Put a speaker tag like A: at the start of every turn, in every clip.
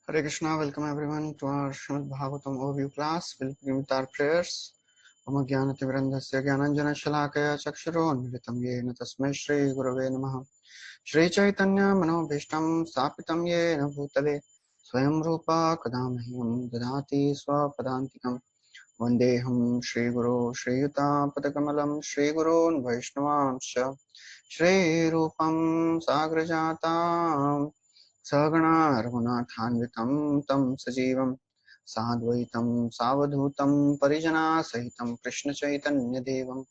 A: Hare Krishna, welcome everyone to our Srimad Bhagavatam overview class. We'll begin with our prayers. Om Jnanativrandhasya Jnananjana Shalakaya Chakshuro Yena Tasmai Shri Gurave Namaha. Shri Chaitanya Manobhishtam Sapitam Yena Bhutale Swayam Rupa Kadamahyam Dadati Swapadantikam Vandeham Shri Guru Shri Yuta Padakamalam Shri Gurun Vaishnavamsha Shri Rupam Sagrajatam Sagana Raghunathānvitam tam sajivam sadvaitam savadhutam parijana sahitam Krishna Chaitanya Devam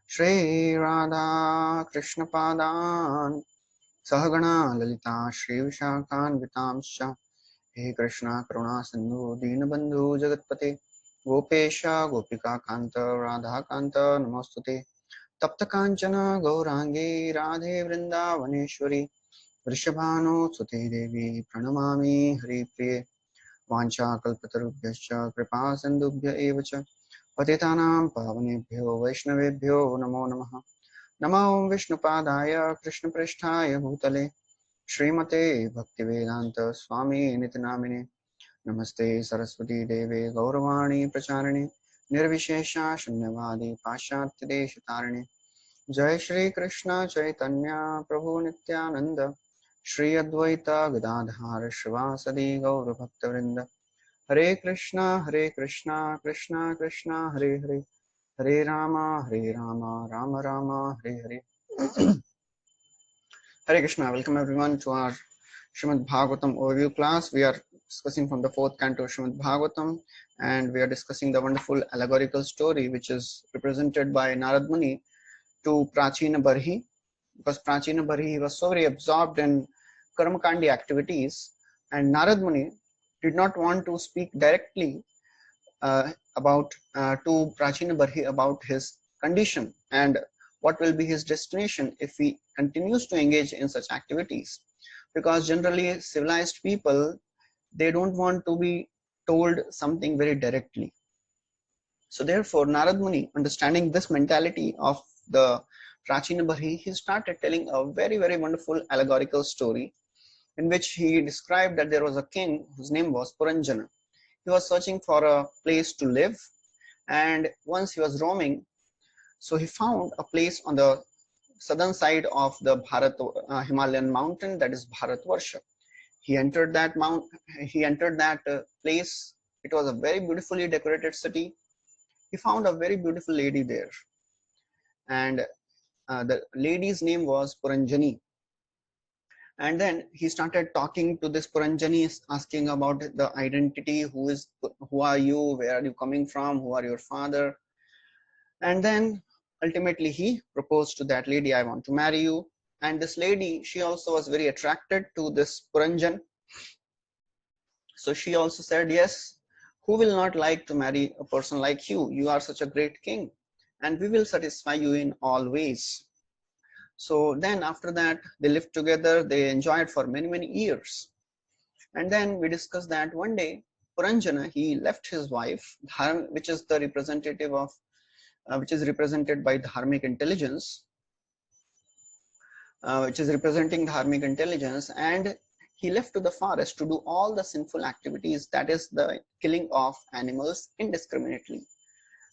A: Shri Radha Krishna Padan Sahagana Lalita Shri Vishakhanvitamscha He Krishna Karuna Sindhu Dinabandhu Jagatpate Gopesha Gopika Kanta Radha Kanta Namostute Tapta Kanchana Gaurangi Radhe Vrindavaneshwari वृषभानुसुते देवी प्रणमामि हरिप्रिये वाञ्छाकल्पतरुभ्यश्च कृपा सिन्धुभ्य एव च पतितानां पावनेभ्यो वैष्णवेभ्यो नमो नमः। नमो विष्णुपादाय कृष्णप्रेष्ठाय भूतले श्रीमते भक्तिवेदान्त स्वामी नित्यनामिने नमस्ते सरस्वती देवे गौरवाणी प्रचारिणे निर्विशेषा शून्यवादी पाश्चात्यदेशतारिणे जय श्री कृष्ण चैतन्य प्रभु नित्यानंद श्री अद्वैत गदाधर शिवासदि गौर भक्तवृंद हरे Krishna Krishna Krishna Hare Hare Hare Ram Ram Ram Hare Hare Hare Krishna. Welcome everyone to our Srimad Bhagavatam overview class. We are discussing from the fourth canto of Srimad Bhagavatam, and we are discussing the wonderful allegorical story which is represented by Narad Muni to Prachina Barhi, because Prachina Barhi was so very absorbed in Karmakandi activities, and Narad Muni did not want to speak directly about to Prachina Barhi about his condition and what will be his destination if he continues to engage in such activities. Because generally civilized people, they don't want to be told something very directly. So therefore, Narad Muni, understanding this mentality of the Prachina Barhi, he started telling a very, very wonderful allegorical story in which he described that there was a king whose name was Puranjana. He was searching for a place to live, and once he was roaming, so he found a place on the southern side of the Himalayan mountain, that is Bharatvarsha. He entered that place. It was a very beautifully decorated city. He found a very beautiful lady there, and the lady's name was Puranjani. And then he started talking to this Puranjani, asking about the identity, who are you, where are you coming from, who are your father. And then ultimately he proposed to that lady, I want to marry you. And this lady, she also was very attracted to this Puranjan. So she also said, yes, who will not like to marry a person like you? You are such a great king, and we will satisfy you in all ways. So then after that, they lived together, they enjoyed for many, many years. And then we discussed that one day, Puranjana, he left his wife, which is the representative of, which is represented by dharmic intelligence, which is representing dharmic intelligence, and he left to the forest to do all the sinful activities, that is the killing of animals indiscriminately.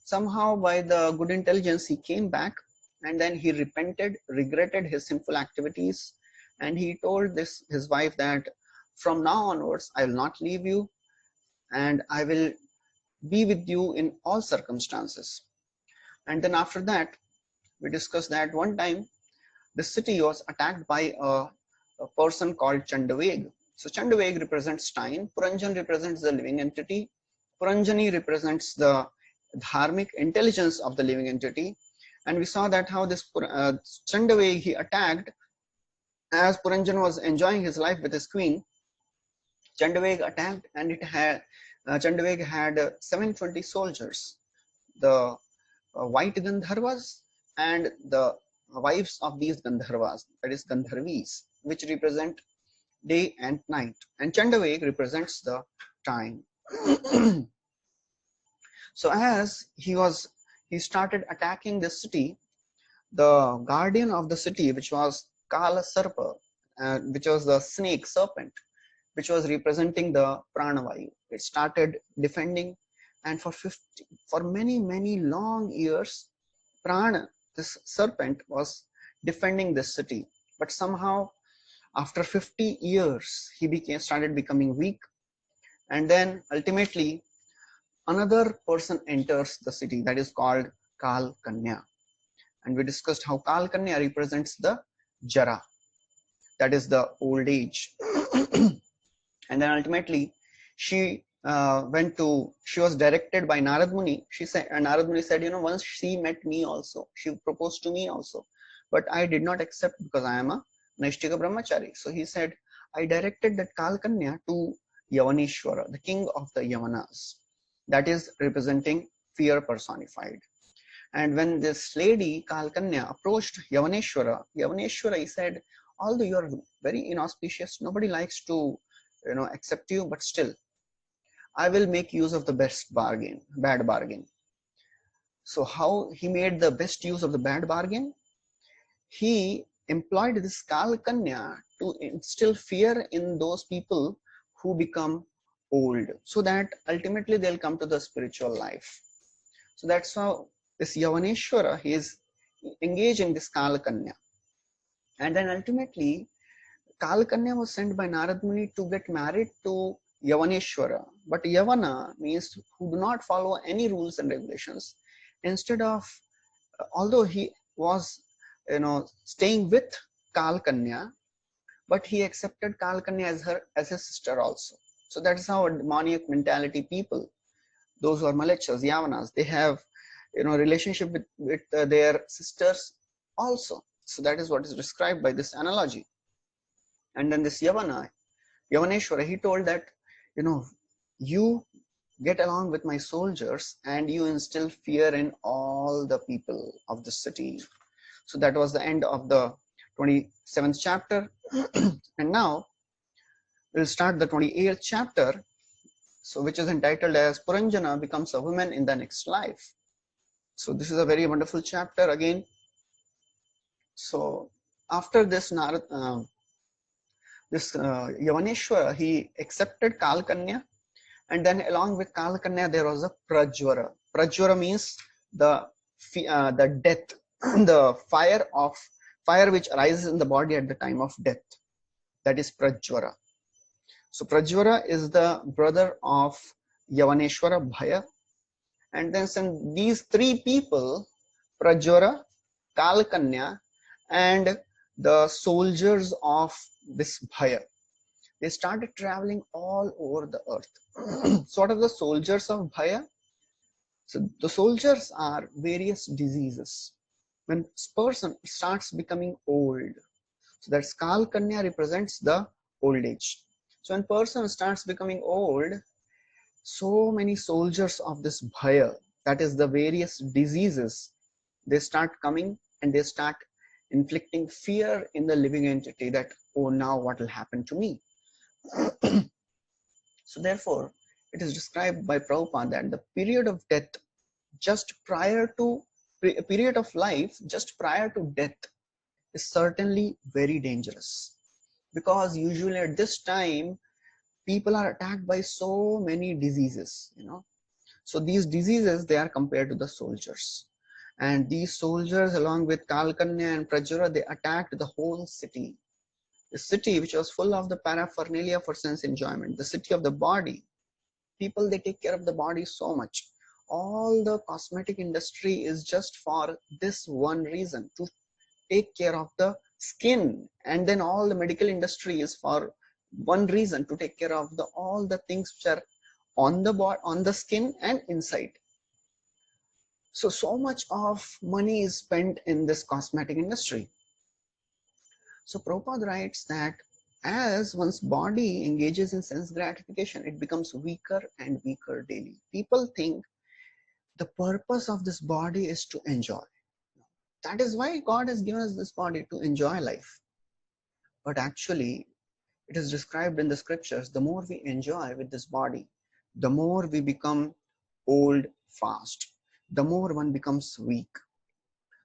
A: Somehow by the good intelligence he came back, and then he repented, regretted his sinful activities, and he told his wife that from now onwards I will not leave you, and I will be with you in all circumstances. And then after that, we discussed that one time the city was attacked by a person called Chandaveg. So Chandaveg represents time, Puranjan represents the living entity, Puranjani represents the dharmic intelligence of the living entity. And we saw that how this Chandaveg, he attacked as Puranjan was enjoying his life with his queen. Chandaveg attacked, and Chandaveg had 720 soldiers, the white Gandharvas and the wives of these Gandharvas, that is Gandharvis, which represent day and night, and Chandaveg represents the time. So as he started attacking the city, the guardian of the city, which was Kala Sarpa, which was the snake serpent, which was representing the pranavayu. It started defending, and for many long years, Prana, this serpent, was defending this city. But somehow, after 50 years, he started becoming weak, and then ultimately another person enters the city, that is called Kal Kanya. And we discussed how Kal Kanya represents the Jara, that is the old age. And then ultimately she she was directed by Narad Muni. Narad Muni said, once she met me also, she proposed to me also, but I did not accept because I am a Naishtika Brahmachari. So he said, I directed that Kal Kanya to Yavaneshwara, the king of the Yavanas, that is representing fear personified. And when this lady Kal Kanya approached Yavaneshwara, he said, although you are very inauspicious, nobody likes to accept you, but still I will make use of the bad bargain. So how he made the best use of the bad bargain? He employed this Kal Kanya to instill fear in those people who become old, so that ultimately they'll come to the spiritual life. So that's how this Yavaneshwara, he is engaging this Kal Kanya. And then ultimately Kal Kanya was sent by Narad Muni to get married to Yavaneshwara. But Yavana means who do not follow any rules and regulations. Instead of, although he was, staying with Kal Kanya, but he accepted Kal Kanya as his sister also. So that's how demoniac mentality people, those who are malechas, Yavanas, they have, relationship with their sisters also. So that is what is described by this analogy. And then this Yavaneshwara, he told that, you get along with my soldiers and you instill fear in all the people of the city. So that was the end of the 27th chapter. And now we'll start the 28th chapter, so which is entitled as Puranjana becomes a woman in the next life. So this is a very wonderful chapter again. So after this Yavaneshwara, he accepted Kal Kanya, and then along with Kal Kanya there was a Prajwara. Prajwara means the death, the fire which arises in the body at the time of death. That is Prajwara. So Prajwara is the brother of Yavaneshwara Bhaya, and then these three people, Prajwara, Kal Kanya, and the soldiers of this Bhaya, they started traveling all over the earth. So what are the soldiers of Bhaya? So the soldiers are various diseases. When a person starts becoming old, so that Kal Kanya represents the old age. So when person starts becoming old, so many soldiers of this Bhaya, that is the various diseases, they start coming and they start inflicting fear in the living entity that, oh, now what will happen to me? So therefore, it is described by Prabhupada that the period of death period of life just prior to death is certainly very dangerous, because usually at this time people are attacked by so many diseases, So these diseases, they are compared to the soldiers, and these soldiers along with Kal Kanya and Prajwara, they attacked the whole city. The city which was full of the paraphernalia for sense enjoyment, the city of the body. People, they take care of the body so much. All the cosmetic industry is just for this one reason, to take care of the skin, and then all the medical industry is for one reason, to take care of all the things which are on the body, on the skin and inside. So much of money is spent in this cosmetic industry. So Prabhupada writes that as one's body engages in sense gratification, it becomes weaker and weaker daily. People think the purpose of this body is to enjoy. That is why God has given us this body, to enjoy life. But actually, it is described in the scriptures, the more we enjoy with this body, the more we become old fast, the more one becomes weak.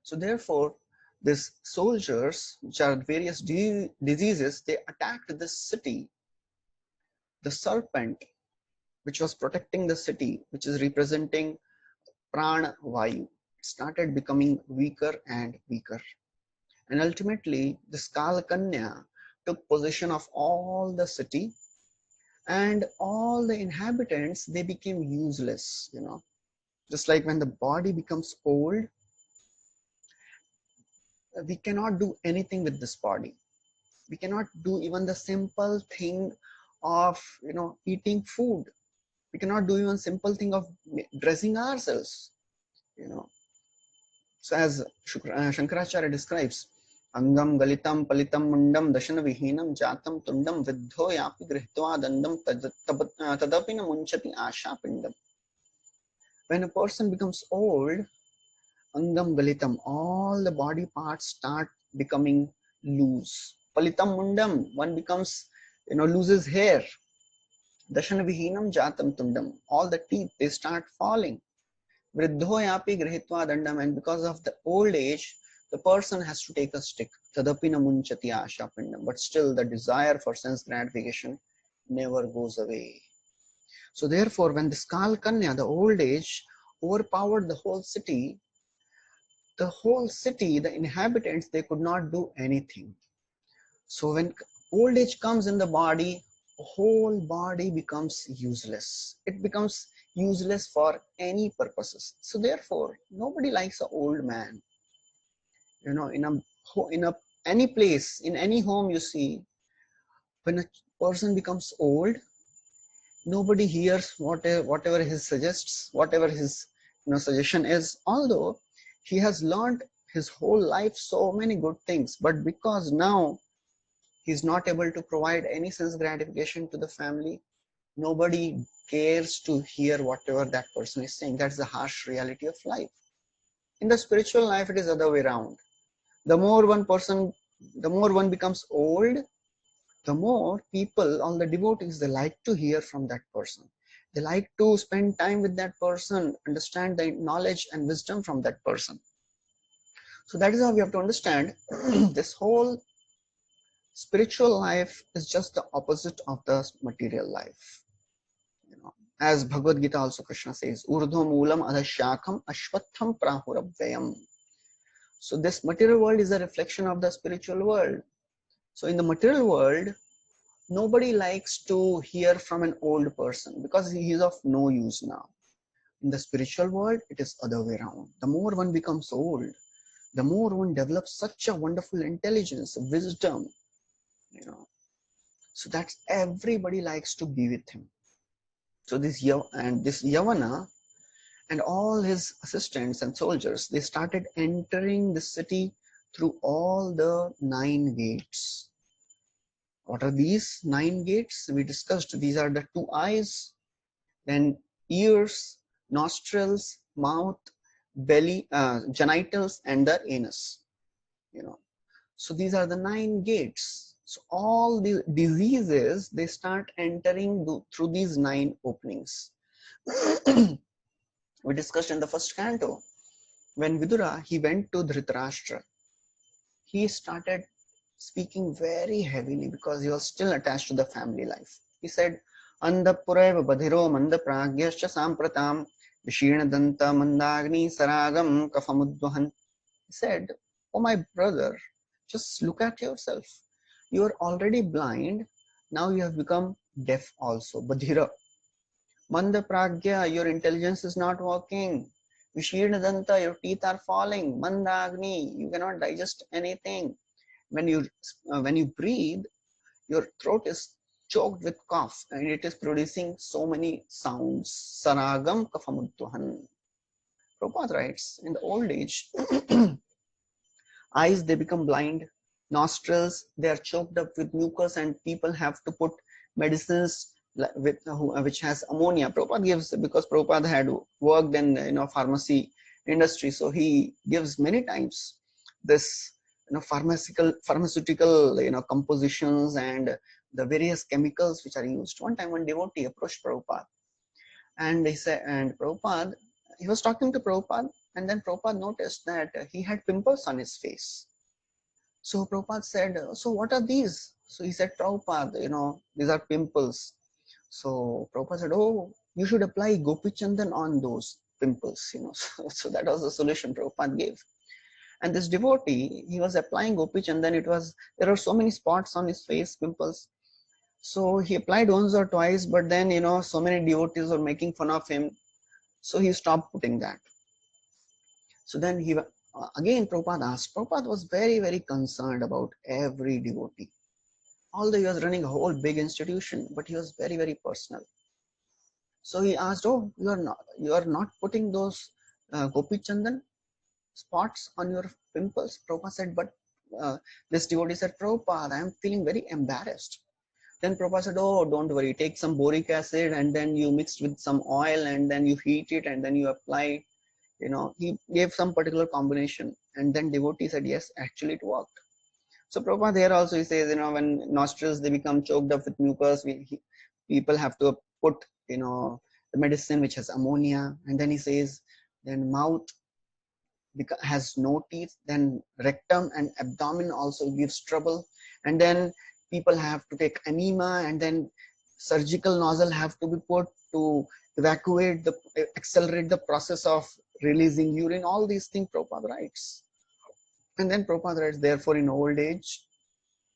A: So therefore, these soldiers, which are various diseases, they attacked this city, the serpent, which was protecting the city, which is representing Prana Vayu, started becoming weaker and weaker. And ultimately, the Kanya took possession of all the city, and all the inhabitants, they became useless, Just like when the body becomes old, we cannot do anything with this body. We cannot do even the simple thing of, eating food. We cannot do even simple thing of dressing ourselves, you know. So as Shankaracharya describes, Angam galitam palitam mundam dashana vihinam jatam tundam viddho yapi grihtva dandam tadapina munchati asha pindam. When a person becomes old, Angam galitam, all the body parts start becoming loose. Palitam mundam, one becomes, loses hair. Dashana vihinam jatam tundam, all the teeth, they start falling. Vriddho yapi grihitva dandam, and because of the old age, the person has to take a stick. Tadapina munchati asha pindam, but still the desire for sense gratification never goes away. So therefore, when this Kanya, the old age, overpowered the whole city, the inhabitants, they could not do anything. So when old age comes in the body, whole body becomes useless. It becomes useless for any purposes. So therefore, nobody likes an old man. In any place, in any home, you see, when a person becomes old, nobody hears whatever he suggests, whatever his suggestion is, although he has learned his whole life so many good things, but because now he's not able to provide any sense gratification to the family, nobody cares to hear whatever that person is saying. That's the harsh reality of life. In the spiritual life, it is the other way around. The more one becomes old, the more people, all the devotees, they like to hear from that person. They like to spend time with that person, understand the knowledge and wisdom from that person. So that is how we have to understand this whole spiritual life is just the opposite of the material life. As Bhagavad Gita also Krishna says, Urdhva Moolam Adhashakam Ashwatham Prahurabhyayam. So this material world is a reflection of the spiritual world. So in the material world, nobody likes to hear from an old person because he is of no use now. In the spiritual world, it is other way around. The more one becomes old, the more one develops such a wonderful intelligence, wisdom, So that's everybody likes to be with him. So this Yavana and all his assistants and soldiers, they started entering the city through all the 9 gates. What are these 9 gates? We discussed these are the 2 eyes, then ears, nostrils, mouth, belly, genitals, and the anus. So these are the 9 gates. So all the diseases, they start entering through these 9 openings. We discussed in the first canto, when Vidura, he went to Dhritarashtra, he started speaking very heavily because he was still attached to the family life. He said, Andapureva badhiro manda pragyascha sampratam vishirna danta mandagni saragam kafamudvahan. He said, oh my brother, just look at yourself. You are already blind, now you have become deaf also. Badhira. Manda pragya, your intelligence is not working. Vishirna danta, your teeth are falling. Mandagni, you cannot digest anything. When you breathe, your throat is choked with cough and it is producing so many sounds. Saragam kafamudvahan. Prabhupada writes, in the old age, eyes, they become blind. Nostrils, they are choked up with mucus and people have to put medicines which has ammonia. Prabhupada gives, because Prabhupada had worked in pharmacy industry, so he gives many times this pharmaceutical compositions and the various chemicals which are used. One time one devotee approached Prabhupada and he said, and Prabhupada, he was talking to Prabhupada, and then Prabhupada noticed that he had pimples on his face. So Prabhupada said, so what are these? So he said, Prabhupada, these are pimples. So Prabhupada said, oh, you should apply Gopi Chandan on those pimples, So that was the solution Prabhupada gave. And this devotee, he was applying Gopi Chandan. There are so many spots on his face, pimples. So he applied once or twice, but then, so many devotees were making fun of him. So he stopped putting that. So then again, Prabhupada asked. Prabhupada was very, very concerned about every devotee. Although he was running a whole big institution, but he was very, very personal. So he asked, oh, you are not putting those Gopi Chandan spots on your pimples? Prabhupada said, but this devotee said, Prabhupada, I am feeling very embarrassed. Then Prabhupada said, oh, don't worry, take some boric acid and then you mix with some oil and then you heat it and then you apply. He gave some particular combination, and then devotee said, yes, actually it worked. So Prabhupada here also he says, when nostrils they become choked up with mucus, people have to put, the medicine which has ammonia, and then he says, then mouth has no teeth, then rectum and abdomen also gives trouble, and then people have to take enema, and then surgical nozzle have to be put to accelerate the process of releasing urine. All these things Prabhupada writes. And then Prabhupada writes, therefore in old age,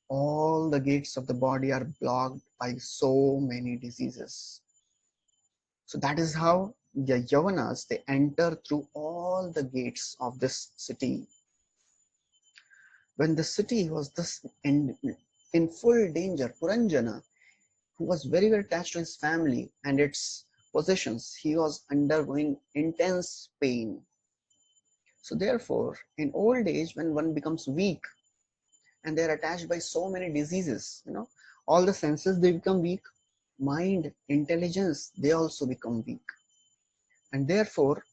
A: all the gates of the body are blocked by so many diseases. So that is how the Yavanas, they enter through all the gates of this city. When the city was thus in full danger, Puranjana, who was very, very attached to his family and its possessions, he was undergoing intense pain. So therefore, in old age, when one becomes weak and they're attached by so many diseases, all the senses, they become weak. Mind, intelligence, they also become weak. And therefore,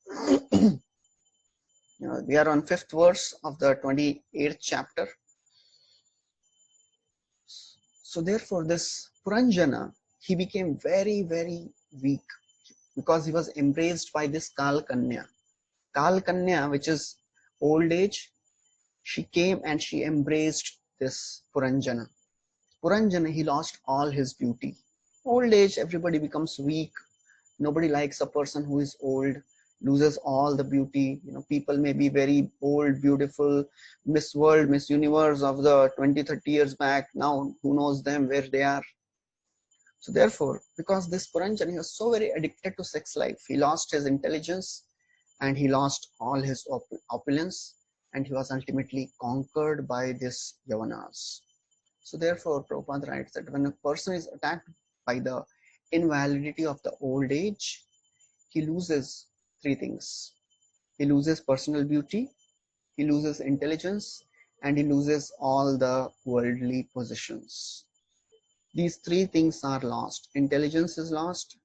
A: we are on 5th verse of the 28th chapter. So therefore, this Puranjana, he became very, very weak because he was embraced by this Kalkanya. Kalkanya, which is old age, she came and she embraced this Puranjana. Puranjana, he lost all his beauty. Old age, everybody becomes weak. Nobody likes a person who is old, loses all the beauty. People may be very old, beautiful, Miss World, Miss Universe of the 20, 30 years back. Now, who knows them, where they are? So therefore, because this Puranjan, he was so very addicted to sex life, he lost his intelligence and he lost all his opulence, and he was ultimately conquered by this Yavanas. So therefore, Prabhupada writes that when a person is attacked by the invalidity of the old age, he loses three things. He loses personal beauty, he loses intelligence, and he loses all the worldly possessions. These three things are lost. Intelligence is lost,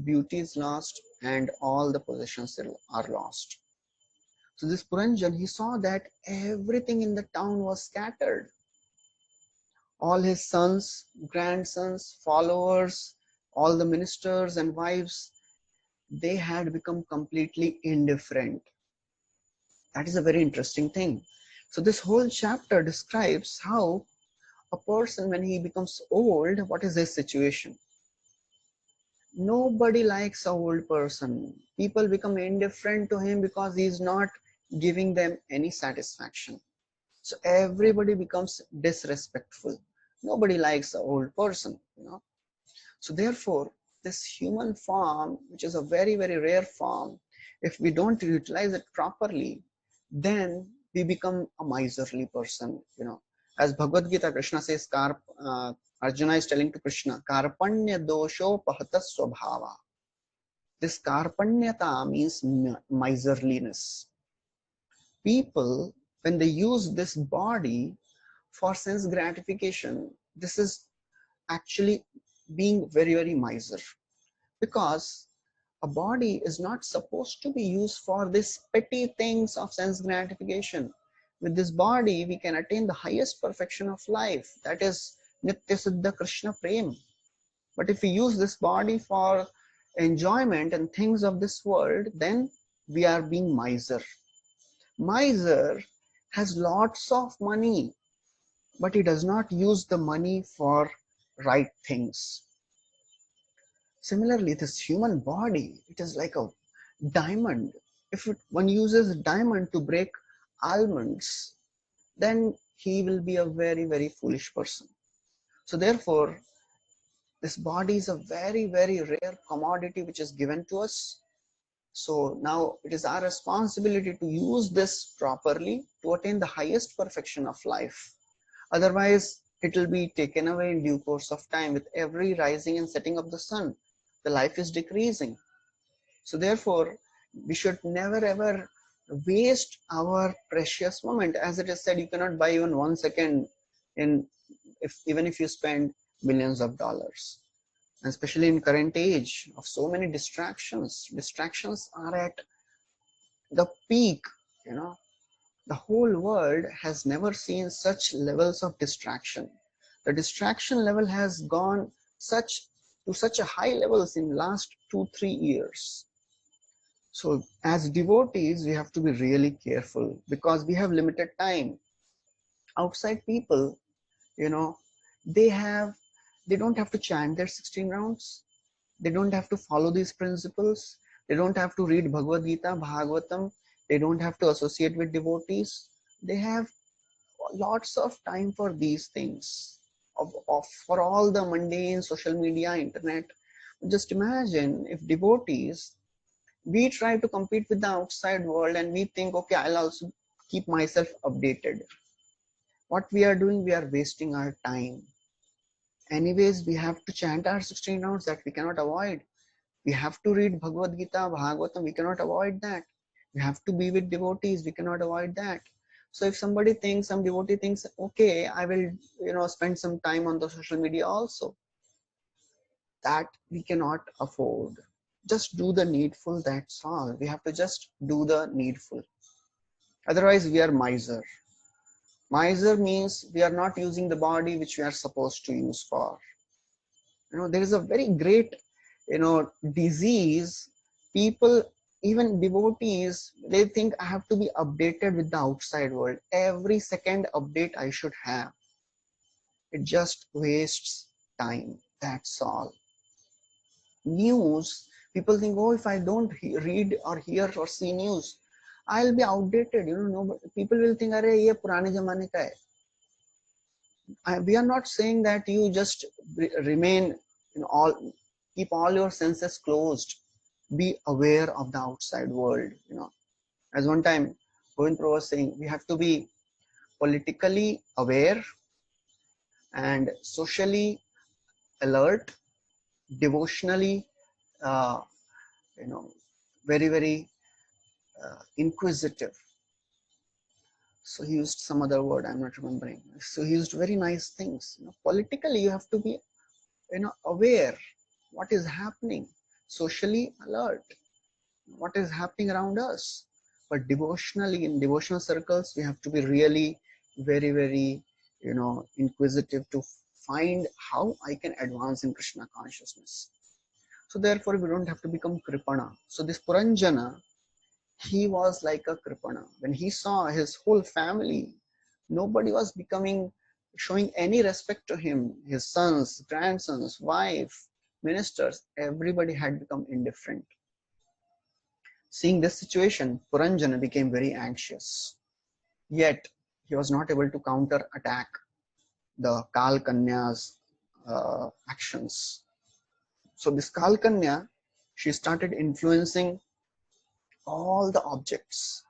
A: beauty is lost, and all the possessions are lost. So this Puranjan, he saw that everything in the town was scattered. All his sons, grandsons, followers, all the ministers and wives, they had become completely indifferent. That is a very interesting thing. So this whole chapter describes how a person, when he becomes old, what is his situation? Nobody likes an old person. People become indifferent to him because he is not giving them any satisfaction. So everybody becomes disrespectful. Nobody likes an old person, So therefore, this human form, which is a very, very rare form, if we don't utilize it properly, then we become a miserly person, As Bhagavad Gita, Krishna says, Arjuna is telling to Krishna, Karpanya dosho pahata swabhava. This karpanyata means miserliness. People, when they use this body for sense gratification, this is actually being very, very miser, because a body is not supposed to be used for these petty things of sense gratification. With this body, we can attain the highest perfection of life, that is Nitya Siddha Krishna Prem. But if we use this body for enjoyment and things of this world, then we are being miser. Miser has lots of money, but he does not use the money for right things. Similarly, this human body, it is like a diamond. If one uses diamond to break almonds, then he will be a very, very foolish person. So therefore, this body is a very, very rare commodity which is given to us. So now it is our responsibility to use this properly to attain the highest perfection of life. Otherwise, it will be taken away in due course of time. With every rising and setting of the sun, the life is decreasing. So therefore, we should never ever waste our precious moment. As it is said, you cannot buy even 1 second in even if you spend millions of dollars. And especially in current age of so many distractions are at the peak. You know, the whole world has never seen such levels of distraction. The distraction level has gone to such a high levels in last 2-3 years. So as devotees, we have to be really careful because we have limited time. Outside people, you know, they have they don't have to chant their 16 rounds. They don't have to follow these principles. They don't have to read Bhagavad Gita, Bhagavatam. They don't have to associate with devotees. They have lots of time for these things, for all the mundane social media, internet. Just imagine if devotees, we try to compete with the outside world and we think, okay, I'll also keep myself updated. What we are doing, we are wasting our time. Anyways, we have to chant our 16 rounds, that we cannot avoid. We have to read Bhagavad Gita, Bhagavatam, we cannot avoid that. We have to be with devotees, we cannot avoid that. So if some devotee thinks, okay, I will, spend some time on the social media also, that we cannot afford. Just do the needful, that's all. We have to just do the needful. Otherwise, we are miser. Miser means we are not using the body which we are supposed to use for. There is a very great, disease. People, even devotees, they think I have to be updated with the outside world. Every second update I should have. It just wastes time. That's all. News, people think, oh, if I don't read or hear or see news, I'll be outdated. People will think, "Arey, ye purane zamane ka hai." We are not saying that you just remain keep all your senses closed. Be aware of the outside world. As one time Govind Prabhu was saying, we have to be politically aware and socially alert, devotionally, uh, you know, very, very inquisitive. So he used some other word, I'm not remembering. So he used very nice things. Politically, you have to be, aware what is happening, socially alert, what is happening around us. But devotionally, in devotional circles, we have to be really very, very, inquisitive to find how I can advance in Krishna consciousness. So therefore, we don't have to become Kripana. So this Puranjana, he was like a Kripana. When he saw his whole family, nobody was showing any respect to him. His sons, grandsons, wife, ministers, everybody had become indifferent. Seeing this situation, Puranjana became very anxious. Yet, he was not able to counter-attack the Kal Kanya's actions. So this Kal Kanya, she started influencing all the objects.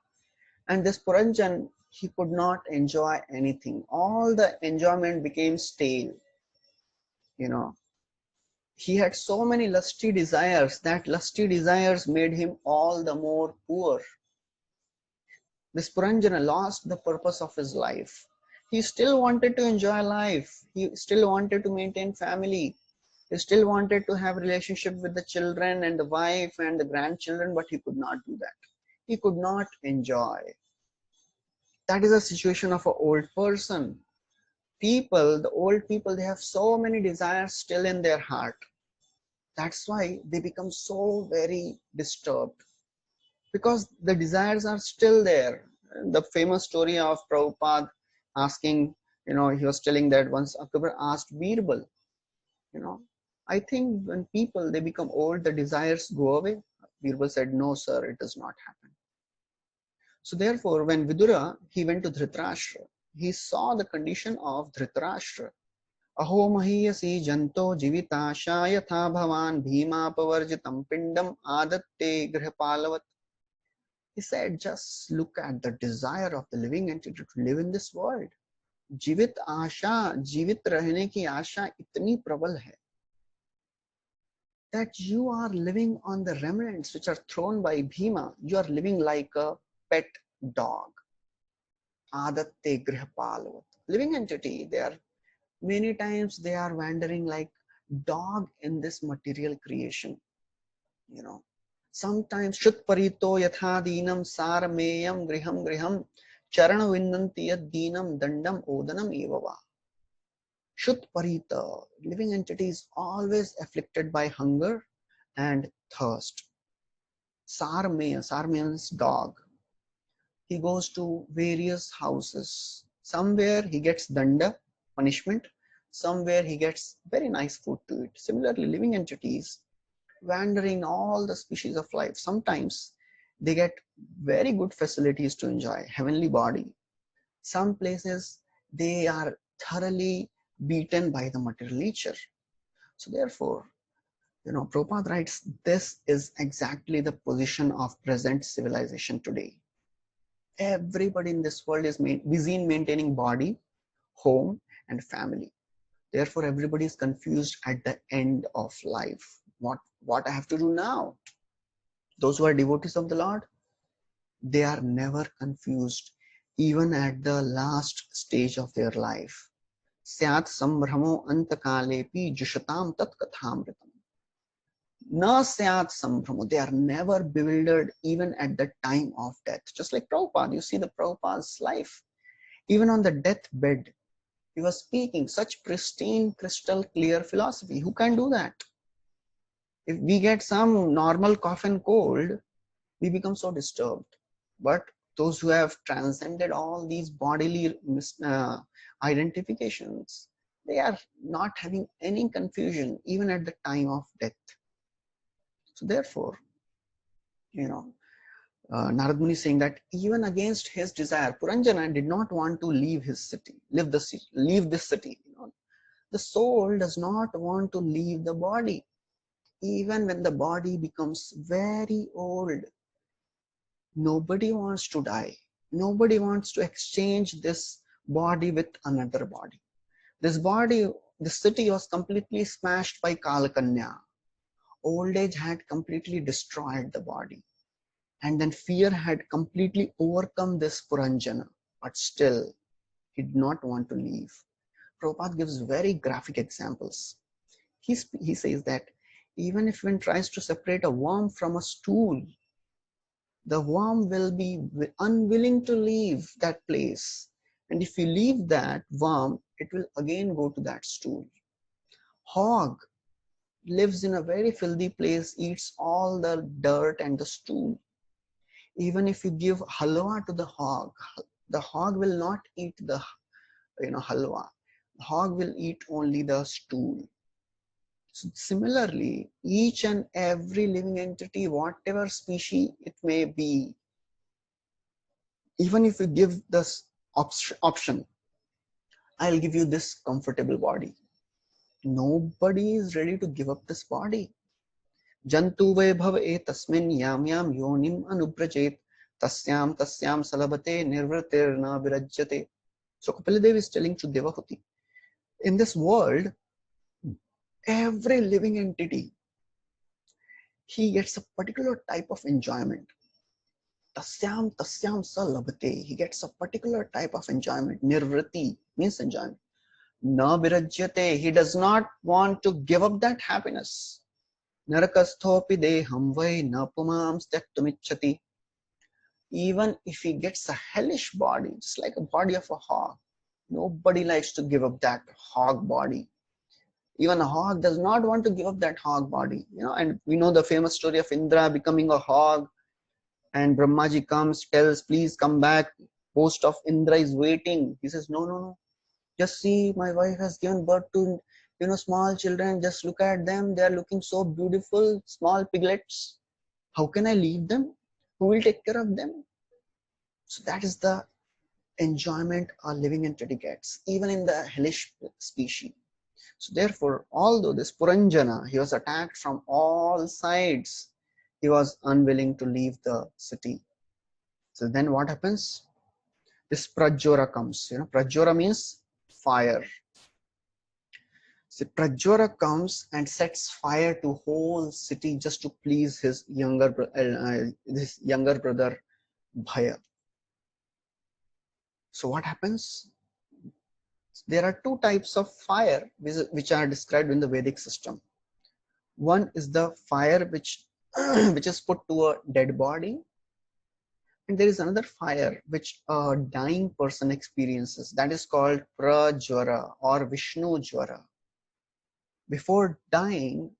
A: And this Puranjan, he could not enjoy anything. All the enjoyment became stale. He had so many lusty desires that lusty desires made him all the more poor. This Puranjana lost the purpose of his life. He still wanted to enjoy life. He still wanted to maintain family. He still wanted to have relationship with the children and the wife and the grandchildren, but he could not do that. He could not enjoy. That is a situation of an old person. The old people, they have so many desires still in their heart. That's why they become so very disturbed, because the desires are still there. The famous story of Prabhupada asking, he was telling that once Akbar asked Birbal, I think when people, they become old, the desires go away. Birbal said, no, sir, it does not happen. So therefore, when Vidura, he went to Dhritarashtra, he saw the condition of Dhritarashtra. Aho mahiyasi janto jivita yatha bhavan bhima pavarjitam pindam adatte grihapalavat. He said, just look at the desire of the living entity to live in this world. जीवित आशा, जीवित रहने की आशा इतनी प्रबल है that you are living on the remnants which are thrown by Bhima. You are living like a pet dog. Adatte grihapalavat. Living entity, they are many times they are wandering like dog in this material creation. You know, sometimes shut parito yatha dinam sarameyam griham griham charana vinnanti yad dinam dandam odanam evava. Shut parita, living entity is always afflicted by hunger and thirst. Sarmeya, sar means dog. He goes to various houses. Somewhere he gets danda, punishment. Somewhere he gets very nice food to eat. Similarly, living entities wandering all the species of life. Sometimes they get very good facilities to enjoy, heavenly body. Some places they are thoroughly beaten by the material nature. So therefore, Prabhupada writes, this is exactly the position of present civilization today. Everybody in this world is busy in maintaining body, home, and family. Therefore, everybody is confused at the end of life. What I have to do now? Those who are devotees of the Lord, they are never confused, even at the last stage of their life. Syat sambrahmo antakalepi jushatam tat kathamritam. Na syat sambrahmo. They are never bewildered even at the time of death. Just like Prabhupada, you see the Prabhupada's life. Even on the deathbed, he was speaking such pristine, crystal clear philosophy. Who can do that? If we get some normal cough and cold, we become so disturbed. But those who have transcended all these bodily identifications, they are not having any confusion even at the time of death. So therefore, Narad Muni is saying that even against his desire, Puranjana did not want to leave his city, leave this city. The soul does not want to leave the body. Even when the body becomes very old, nobody wants to die. Nobody wants to exchange this body with another body. This city was completely smashed by Kalakanya. Old age had completely destroyed the body. And then fear had completely overcome this Puranjana. But still, he did not want to leave. Prabhupada gives very graphic examples. He says that even if one tries to separate a worm from a stool, the worm will be unwilling to leave that place. And if you leave that worm, it will again go to that stool. Hog lives in a very filthy place, eats all the dirt and the stool. Even if you give halwa to the hog will not eat the halwa. The hog will eat only the stool. So similarly, each and every living entity, whatever species it may be, even if you give this option, I'll give you this comfortable body. Nobody is ready to give up this body. Jantu vaibhav tasmin yam yam yonim anubrajet tasyam salabate nirvratirna virajyate. So Kapila is telling to Devahuti, in this world, every living entity, he gets a particular type of enjoyment. Tasyam salabate. He gets a particular type of enjoyment. Nirvrati means enjoyment. Na virajyate. He does not want to give up that happiness. Narakasthopi deham vai na pumam stektumichati. Even if he gets a hellish body, just like a body of a hog, nobody likes to give up that hog body. Even a hog does not want to give up that hog body. And we know the famous story of Indra becoming a hog. And Brahmaji comes, tells, please come back. Post of Indra is waiting. He says, no. Just see, my wife has given birth to Small children, just look at them. They are looking so beautiful, small piglets. How can I leave them? Who will take care of them? So that is the enjoyment our living entity gets, even in the hellish species. So therefore, although this Puranjana, he was attacked from all sides, he was unwilling to leave the city. So then what happens? This Prajora comes. Prajora means fire. So Prajora comes and sets fire to whole city just to please his younger brother Bhaya. So what happens? There are two types of fire which are described in the Vedic system. One is the fire which which is put to a dead body, and there is another fire which a dying person experiences. That is called Prajwara or Vishnu Jwara. Before dying,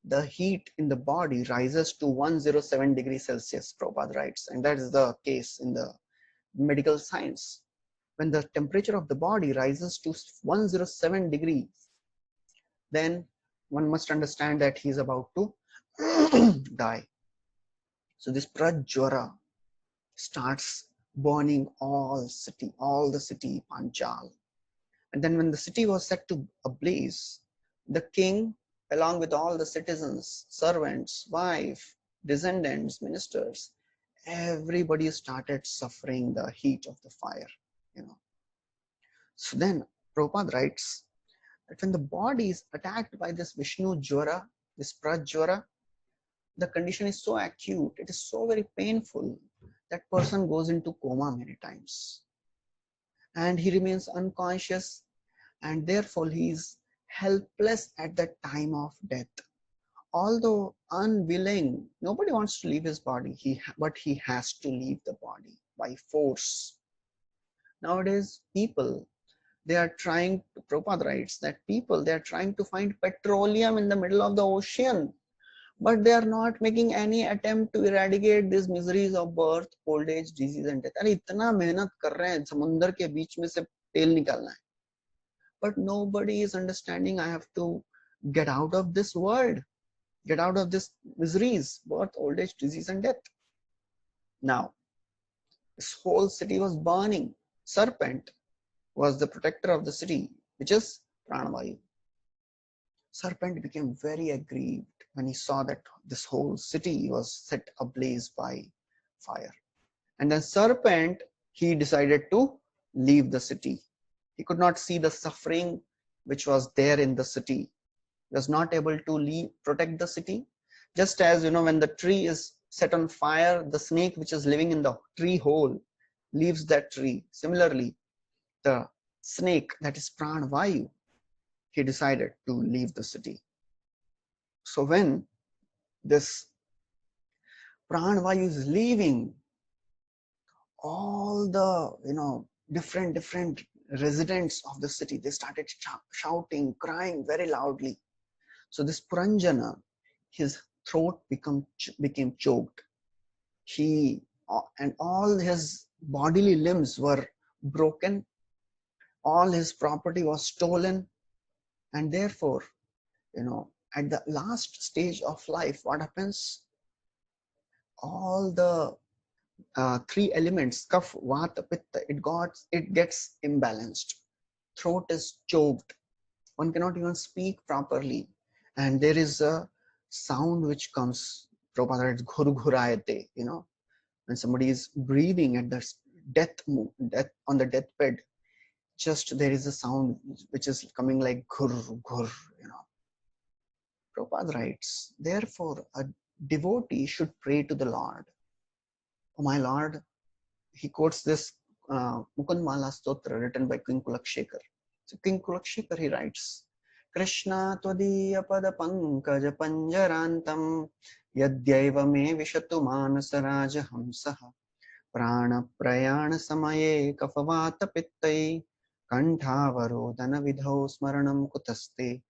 A: the heat in the body rises to 107 degrees Celsius, Prabhupada writes, and that is the case in the medical science. When the temperature of the body rises to 107 degrees, then one must understand that he is about to die. So this Prajwara starts burning all the city, Panchal. And then when the city was set to ablaze, the king, along with all the citizens, servants, wife, descendants, ministers, everybody started suffering the heat of the fire. So then Prabhupada writes that when the body is attacked by this Vishnu Jwara, this Prajwara, the condition is so acute, it is so very painful, that person goes into coma many times. And he remains unconscious, and therefore he is helpless at the time of death. Although unwilling, nobody wants to leave his body, but he has to leave the body by force. Nowadays, people, they are trying to, Prabhupada writes that people, they are trying to find petroleum in the middle of the ocean, but they are not making any attempt to eradicate these miseries of birth, old age, disease and death. अरे इतना मेहनत कर रहे हैं समुंदर के बीच में से तेल निकालना है, but nobody is understanding. I have to get out of this world, get out of this miseries, birth, old age, disease and death. Now, this whole city was burning. Serpent was the protector of the city, which is Pranavayu. Serpent became very aggrieved when he saw that this whole city was set ablaze by fire. And then Serpent, he decided to leave the city. He could not see the suffering which was there in the city. He was not able to protect the city. Just as, when the tree is set on fire, the snake which is living in the tree hole leaves that tree. Similarly, the snake, that is Pranavayu, he decided to leave the city. So when this Pranavayu is leaving, all the different residents of the city, they started shouting, crying very loudly. So this Puranjana, his throat became choked. And all his bodily limbs were broken. All his property was stolen. And therefore, at the last stage of life, what happens? All the three elements, kapha, vata, pitta, it gets imbalanced. Throat is choked. One cannot even speak properly. And there is a sound which comes, Prabhupada, it's ghur ghurayate, when somebody is breathing at the death on the deathbed, just there is a sound which is coming like ghur ghur. Prabhupada writes, therefore a devotee should pray to the Lord. Oh my Lord, he quotes this Mukundmala Stotra written by King Kulakshekar. So King Kulakshekar, he writes, Krishna tvadiya pada pankaja panjarantam yadyaiva me vishatu manasaraja hamsaha prana prayana samaye kafavata pittai kantavarodana vidhau smaranam kutaste.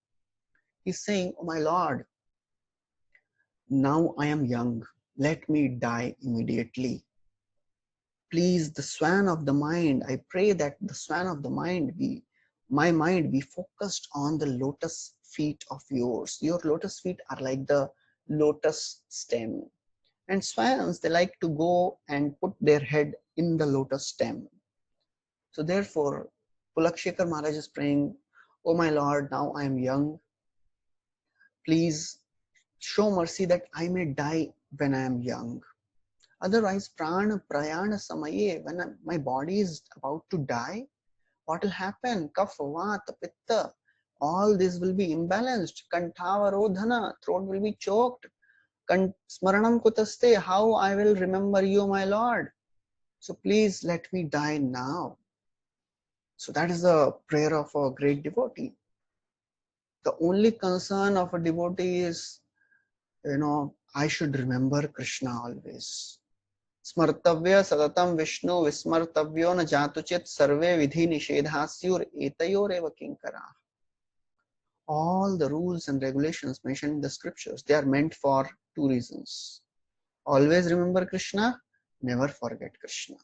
A: He's saying, oh my Lord, now I am young, let me die immediately. Please, the swan of the mind, I pray that the swan of the mind my mind be focused on the lotus feet of yours. Your lotus feet are like the lotus stem. And swans, they like to go and put their head in the lotus stem. So therefore, Pulakshekar Maharaj is praying, "Oh my Lord, now I am young. Please show mercy that I may die when I am young. Otherwise, prana prayana samaye, when my body is about to die, what will happen? Kapha, vata, pitta, all this will be imbalanced. Kantavarodhana, throat will be choked. Smaranam kutaste, how I will remember you, my Lord. So please let me die now." So that is the prayer of a great devotee. The only concern of a devotee is, I should remember Krishna always. Smartavya satatam Vishnu vismartavyo na jatuchit sarve vidhi nishedhasyur etayoreva kinkara. All the rules and regulations mentioned in the scriptures, they are meant for two reasons. Always remember Krishna, never forget Krishna.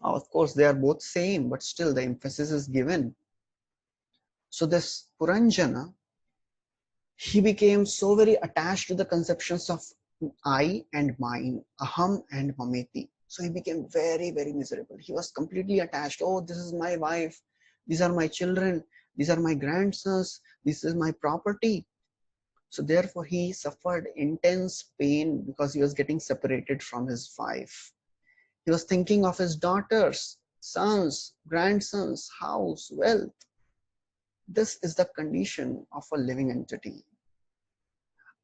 A: Of course, they are both same, but still the emphasis is given. So this Puranjana, he became so very attached to the conceptions of I and mine, aham and mameti. So he became very, very miserable. He was completely attached. Oh, this is my wife. These are my children. These are my grandsons. This is my property. So therefore he suffered intense pain because he was getting separated from his wife. He was thinking of his daughters, sons, grandsons, house, wealth. This is the condition of a living entity.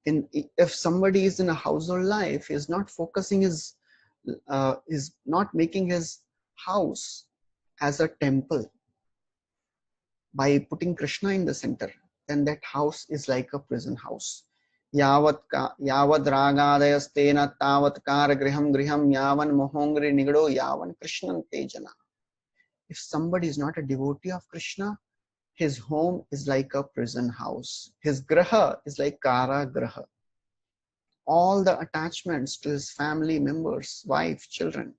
A: If somebody is in a household life, he is not focusing is not making his house as a temple by putting Krishna in the center, then that house is like a prison house. Yavad ragadayastena tavat kar griham griham yavan mohongri nigdo yavan Krishnan tejana. If somebody is not a devotee of Krishna, his home is like a prison house. His graha is like kara graha. All the attachments to his family members, wife, children,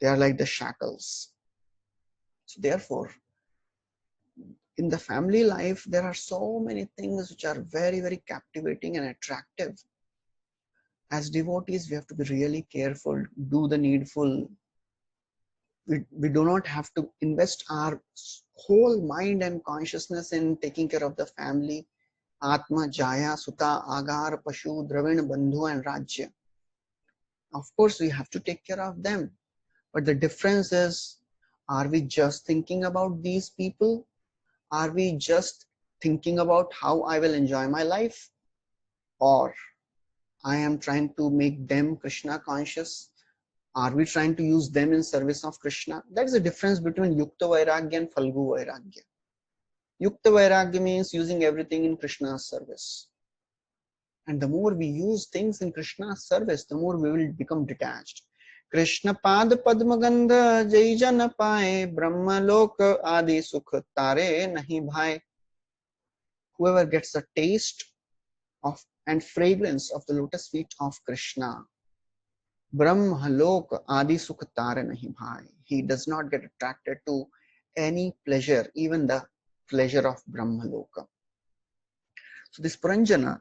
A: they are like the shackles. So therefore, in the family life, there are so many things which are very, very captivating and attractive. As devotees, we have to be really careful, do the needful. We do not have to invest our whole mind and consciousness in taking care of the family. Atma, Jaya, Suta, Agar, Pashu, Dravin, Bandhu and Rajya. Of course, we have to take care of them. But the difference is, are we just thinking about these people? Are we just thinking about how I will enjoy my life? Or I am trying to make them Krishna conscious? Are we trying to use them in service of Krishna? That is the difference between Yukta Vairagya and Falgu Vairagya. Yukta Vairagya means using everything in Krishna's service. And the more we use things in Krishna's service, the more we will become detached. Krishna Pad Padmagandha Jai Jana Paye Brahma Lok Adi Sukh Tare Nahi Bhai. Whoever gets a taste of and fragrance of the lotus feet of Krishna, Brahma Lok Adi Sukh Tare Nahi Bhai. He does not get attracted to any pleasure, even the pleasure of Brahma Loka. So this Puranjana,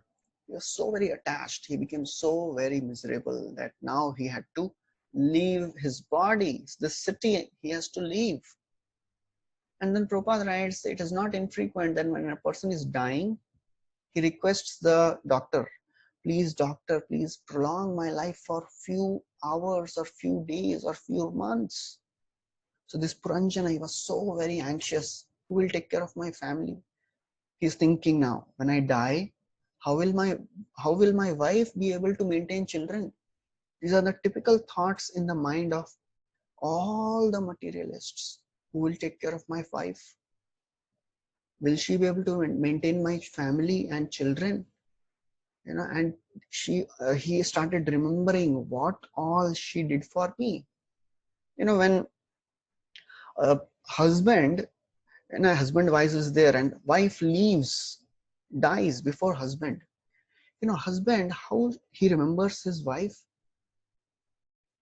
A: he was so very attached, he became so very miserable that now he had to leave his body, the city he has to leave. And then Prabhupada writes, it is not infrequent that when a person is dying, he requests the doctor, please doctor, please prolong my life for few hours or few days or few months. So this Puranjana, he was so very anxious, who will take care of my family? He's thinking now, when I die, how will my wife be able to maintain children? These are the typical thoughts in the mind of all the materialists. Who will take care of my wife? Will she be able to maintain my family and children? And he started remembering what all she did for me. When a husband wife is there and wife leaves, dies before husband. Husband, how he remembers his wife.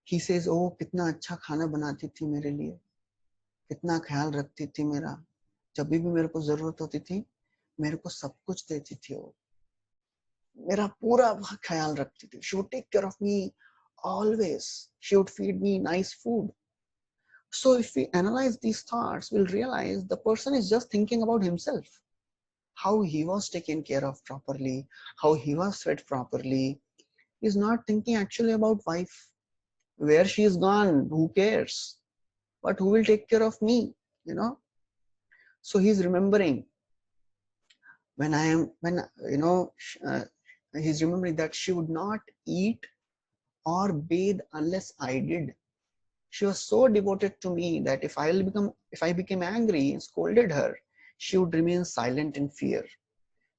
A: He says, oh, कितना अच्छा खाना बनाती थी मेरे लिए, कितना ख्याल रखती थी मेरा, जब भी मेरे को जरूरत होती थी मेरे को सब कुछ देती थी वो, मेरा पूरा ख्याल रखती थी. She would take care of me always. She would feed me nice food. So if we analyze these thoughts, we'll realize the person is just thinking about himself, how he was taken care of properly, how he was fed properly. He's not thinking actually about wife. Where she is gone, who cares? But who will take care of me? You know. So he's remembering he's remembering that she would not eat or bathe unless I did. She was so devoted to me that if I became angry and scolded her, she would remain silent in fear.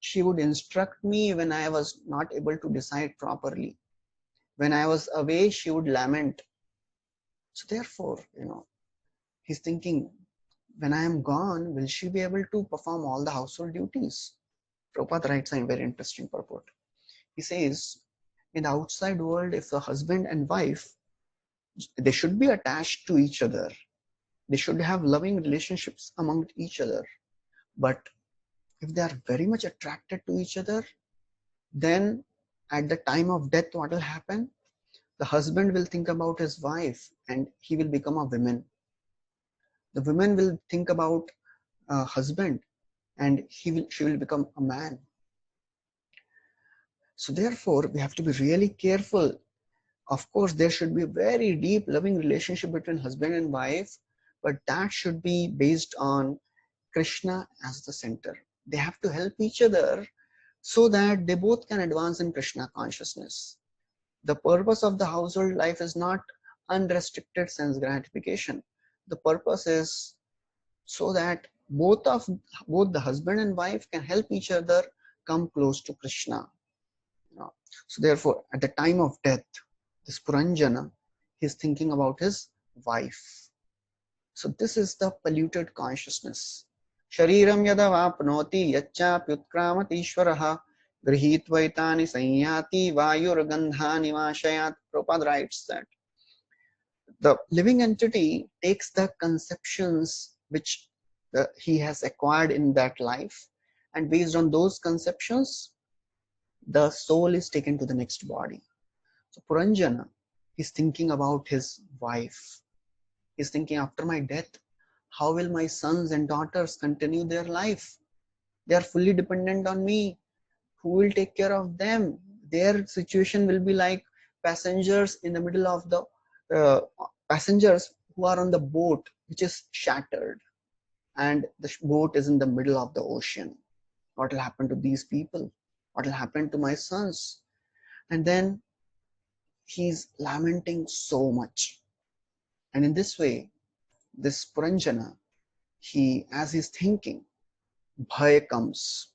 A: She would instruct me when I was not able to decide properly. When I was away, she would lament. So therefore, he's thinking, when I am gone, will she be able to perform all the household duties? Prabhupada writes a very interesting purport. He says, in the outside world, if the husband and wife, they should be attached to each other. They should have loving relationships among each other. But if they are very much attracted to each other, then at the time of death, what will happen? The husband will think about his wife and he will become a woman. The woman will think about a husband and she will become a man. So therefore, we have to be really careful. Of course, there should be a very deep loving relationship between husband and wife, but that should be based on Krishna as the center. They have to help each other so that they both can advance in Krishna consciousness. The purpose of the household life is not unrestricted sense gratification. The purpose is so that both the husband and wife can help each other come close to Krishna. So therefore, at the time of death, this Puranjana, he's thinking about his wife. So this is the polluted consciousness. Shariram yada vapnoti yacha pyutkramat ishvaraha grihitvaitani sanyati vayurgandhani vashayat. Prabhupada writes that the living entity takes the conceptions which he has acquired in that life, and based on those conceptions, the soul is taken to the next body. So Puranjana, he's thinking about his wife. He's thinking, after my death, how will my sons and daughters continue their life? They are fully dependent on me. Who will take care of them? Their situation will be like passengers in the middle of the passengers who are on the boat which is shattered, and the boat is in the middle of the ocean. What will happen to these people? What will happen to my sons? And then he's lamenting so much. And in this way, this Puranjana, as he's thinking, Bhaya comes.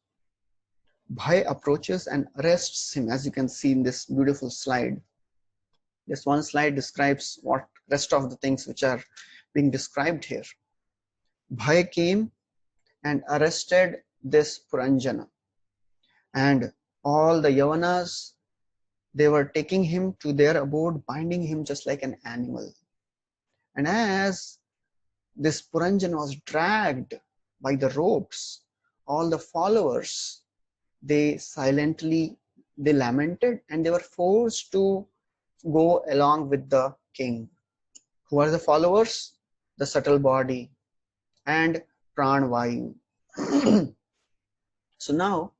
A: Bhaya approaches and arrests him, as you can see in this beautiful slide. This one slide describes what rest of the things which are being described here. Bhaya came and arrested this Puranjana. And all the Yavanas, they were taking him to their abode, binding him just like an animal. And as this Puranjana was dragged by the ropes, all the followers, they lamented, and they were forced to go along with the king. Who are the followers? The subtle body and Pranvayu. So now,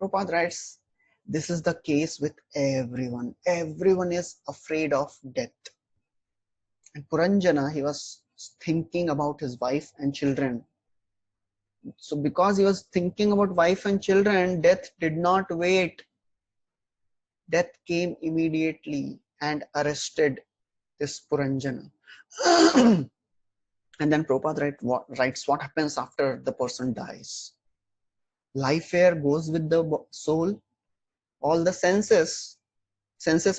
A: Prabhupada writes, this is the case with everyone. Everyone is afraid of death. And Puranjana, he was thinking about his wife and children. So because he was thinking about wife and children, death did not wait. Death came immediately and arrested this Puranjana. And then Prabhupada writes what happens after the person dies. Life air goes with the soul. All the senses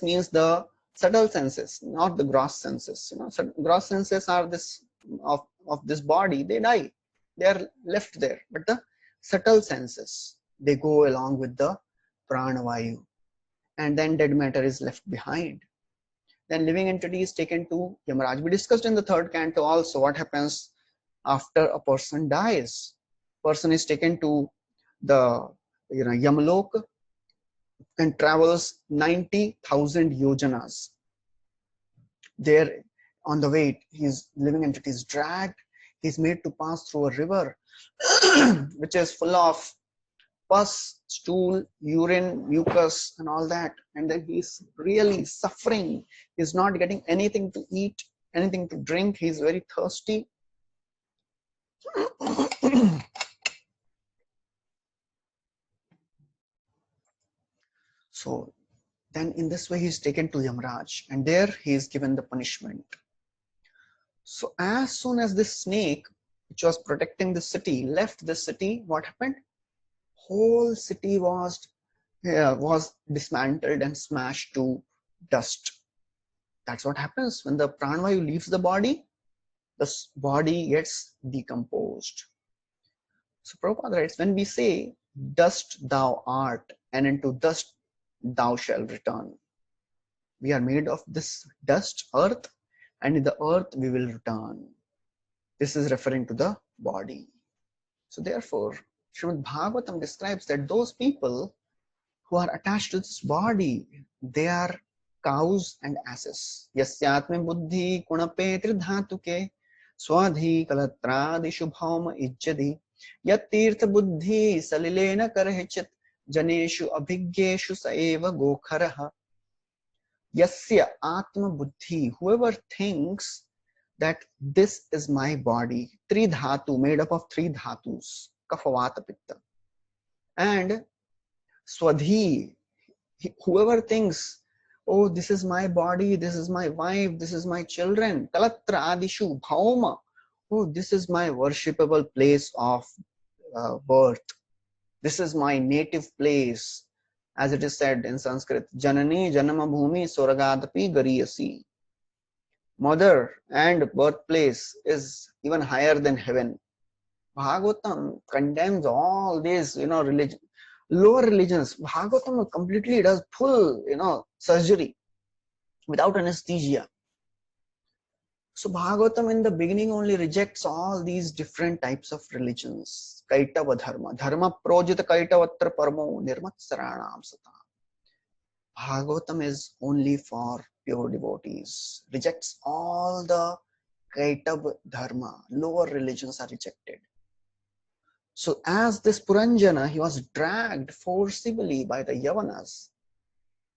A: means the subtle senses, not the gross senses. So gross senses are this of this body, they die. They are left there. But the subtle senses, they go along with the pranavayu. And then dead matter is left behind. Then living entity is taken to Yamaraj. We discussed in the third canto also what happens after a person dies. Person is taken to the Yamalok, and travels 90,000 yojanas. There, on the way, his living entity is dragged. He's made to pass through a river which is full of pus, stool, urine, mucus, and all that. And then he's really suffering. He's not getting anything to eat, anything to drink. He's very thirsty. So then in this way, he's taken to Yamraj, and there he is given the punishment. So as soon as this snake, which was protecting the city, left the city, what happened? Whole city was dismantled and smashed to dust. That's what happens when the pranavayu leaves the body. The body gets decomposed. So Prabhupada writes, when we say, dust thou art, and into dust thou shalt return. We are made of this dust, earth, and in the earth we will return. This is referring to the body. So therefore, Srimad Bhagavatam describes that those people who are attached to this body, they are cows and asses. Yasyatme buddhi kunape tridhatuke swadhi kalatradishu bhauma ijjadi yat tirtha buddhi salilena karhichit janeshu abhigyeshu saeva gokharaha. Yasya atma buddhi, whoever thinks that this is my body, three dhatu, made up of three dhatus, kapha vata pitta, and swadhi, whoever thinks, oh, this is my body, this is my wife, this is my children, kalatra adishu bhauma, oh, this is my worshipable place of birth, this is my native place, as it is said in Sanskrit, janani janama bhumi swargadapi gariyasi. Mother and birthplace is even higher than heaven. Bhagavatam condemns all these, religion, lower religions. Bhagavatam completely does full, surgery without anesthesia. So Bhagavatam in the beginning only rejects all these different types of religions. Kaitava dharma, dharma projita kaitavatra parmo nirmatsaranam sata. Bhagavatam is only for pure devotees, rejects all the Kaitava dharma, lower religions are rejected. So as this Puranjana, he was dragged forcibly by the Yavanas.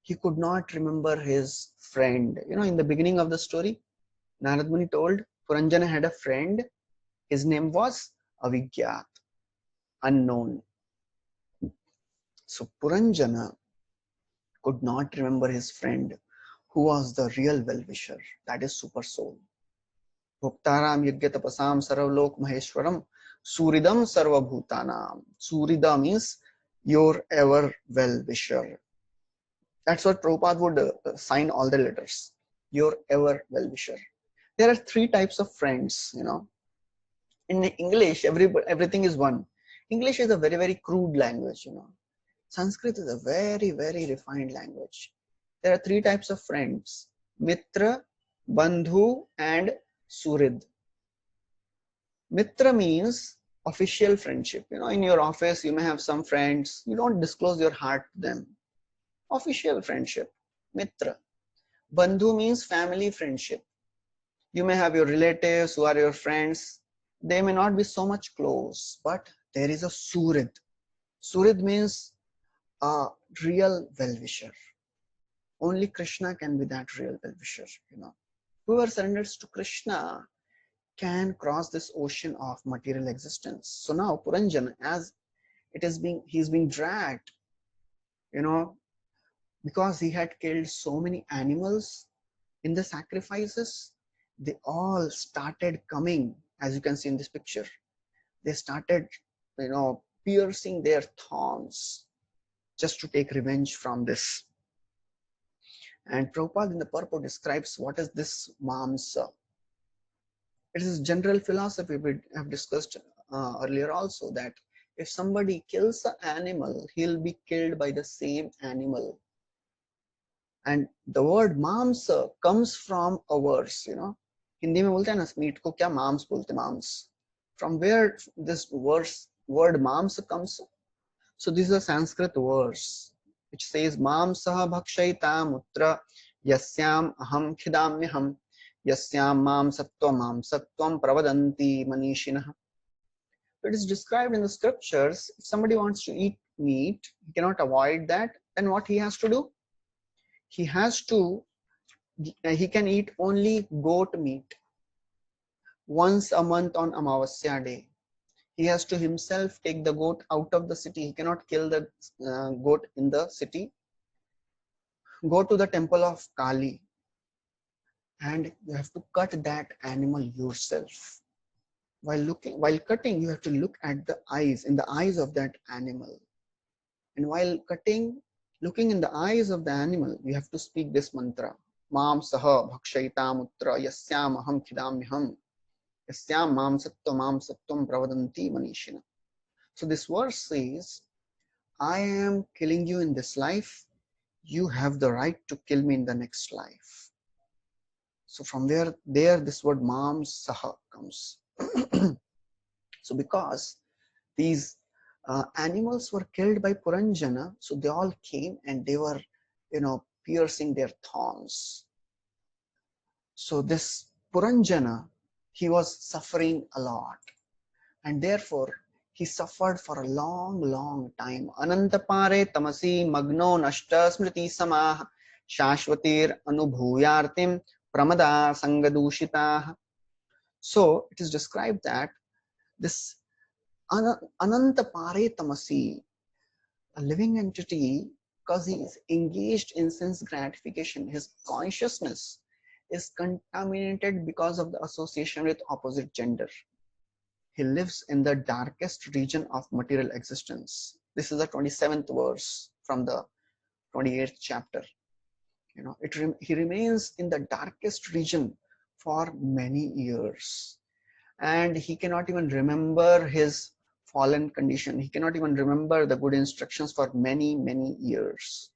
A: He could not remember his friend. In the beginning of the story, Narad Muni told Puranjana had a friend. His name was Avigyat, unknown. So Puranjana could not remember his friend, who was the real well-wisher, that is Super Soul. Bhuktaram Yagyatapasam Sarvlok Maheshwaram Suridam Sarvabhutanam. Surida means your ever well-wisher. That's what Prabhupada would sign all the letters. Your ever well-wisher. There are three types of friends, In English, everything is one. English is a very, very crude language, Sanskrit is a very, very refined language. There are three types of friends: Mitra, Bandhu, and Surid. Mitra means official friendship. In your office, you may have some friends. You don't disclose your heart to them. Official friendship, Mitra. Bandhu means family friendship. You may have your relatives who are your friends. They may not be so much close, but there is a Surid. Surid means a real well-wisher. Only Krishna can be that real well-wisher, Whoever surrenders to Krishna can cross this ocean of material existence. So now Puranjana, as he's being dragged, because he had killed so many animals in the sacrifices, they all started coming, as you can see in this picture. They started, piercing their thorns just to take revenge from this. And Prabhupada in the purport describes what is this mamsa. It is general philosophy we have discussed earlier also, that if somebody kills an animal, he'll be killed by the same animal. And the word mamsa comes from a verse, Hindi में बोलते हैं ना meet को क्या मांस बोलते मांस. From where this word मांस comes? So this is a Sanskrit verse which says Mam saha bhakshayita mutra yasyam aham khidamyaham yasyam mam sattvam pravadanti manishinah. It is described in the scriptures. If somebody wants to eat meat, he cannot avoid that. Then what he has to do? He has to, he can eat only goat meat once a month on Amavasya day. He has to himself take the goat out of the city. He cannot kill the goat in the city. Go to the temple of Kali and you have to cut that animal yourself. While cutting, you have to look at the eyes, in the eyes of that animal. And while cutting, looking in the eyes of the animal, you have to speak this mantra. Mam saha bhakshayita mutra yasyam aham khidamyaham yasyam mam sattvam pravadanti manishina. So this verse says, I am killing you in this life. You have the right to kill me in the next life. So from there this word mam saha comes. So because these animals were killed by Puranjana, so they all came and they were, piercing their thorns. So this Puranjana, he was suffering a lot, and therefore he suffered for a long time. Anantapare tamasi magno nashta smriti samah shashvatir anubhuyartim pramada sangadushitah. So it is described that this Anantapare tamasi, a living entity, because he is engaged in sense gratification, his consciousness is contaminated because of the association with opposite gender. He lives in the darkest region of material existence. This is the 27th verse from the 28th chapter. He remains in the darkest region for many years, and he cannot even remember his fallen condition. He cannot even remember the good instructions for many years,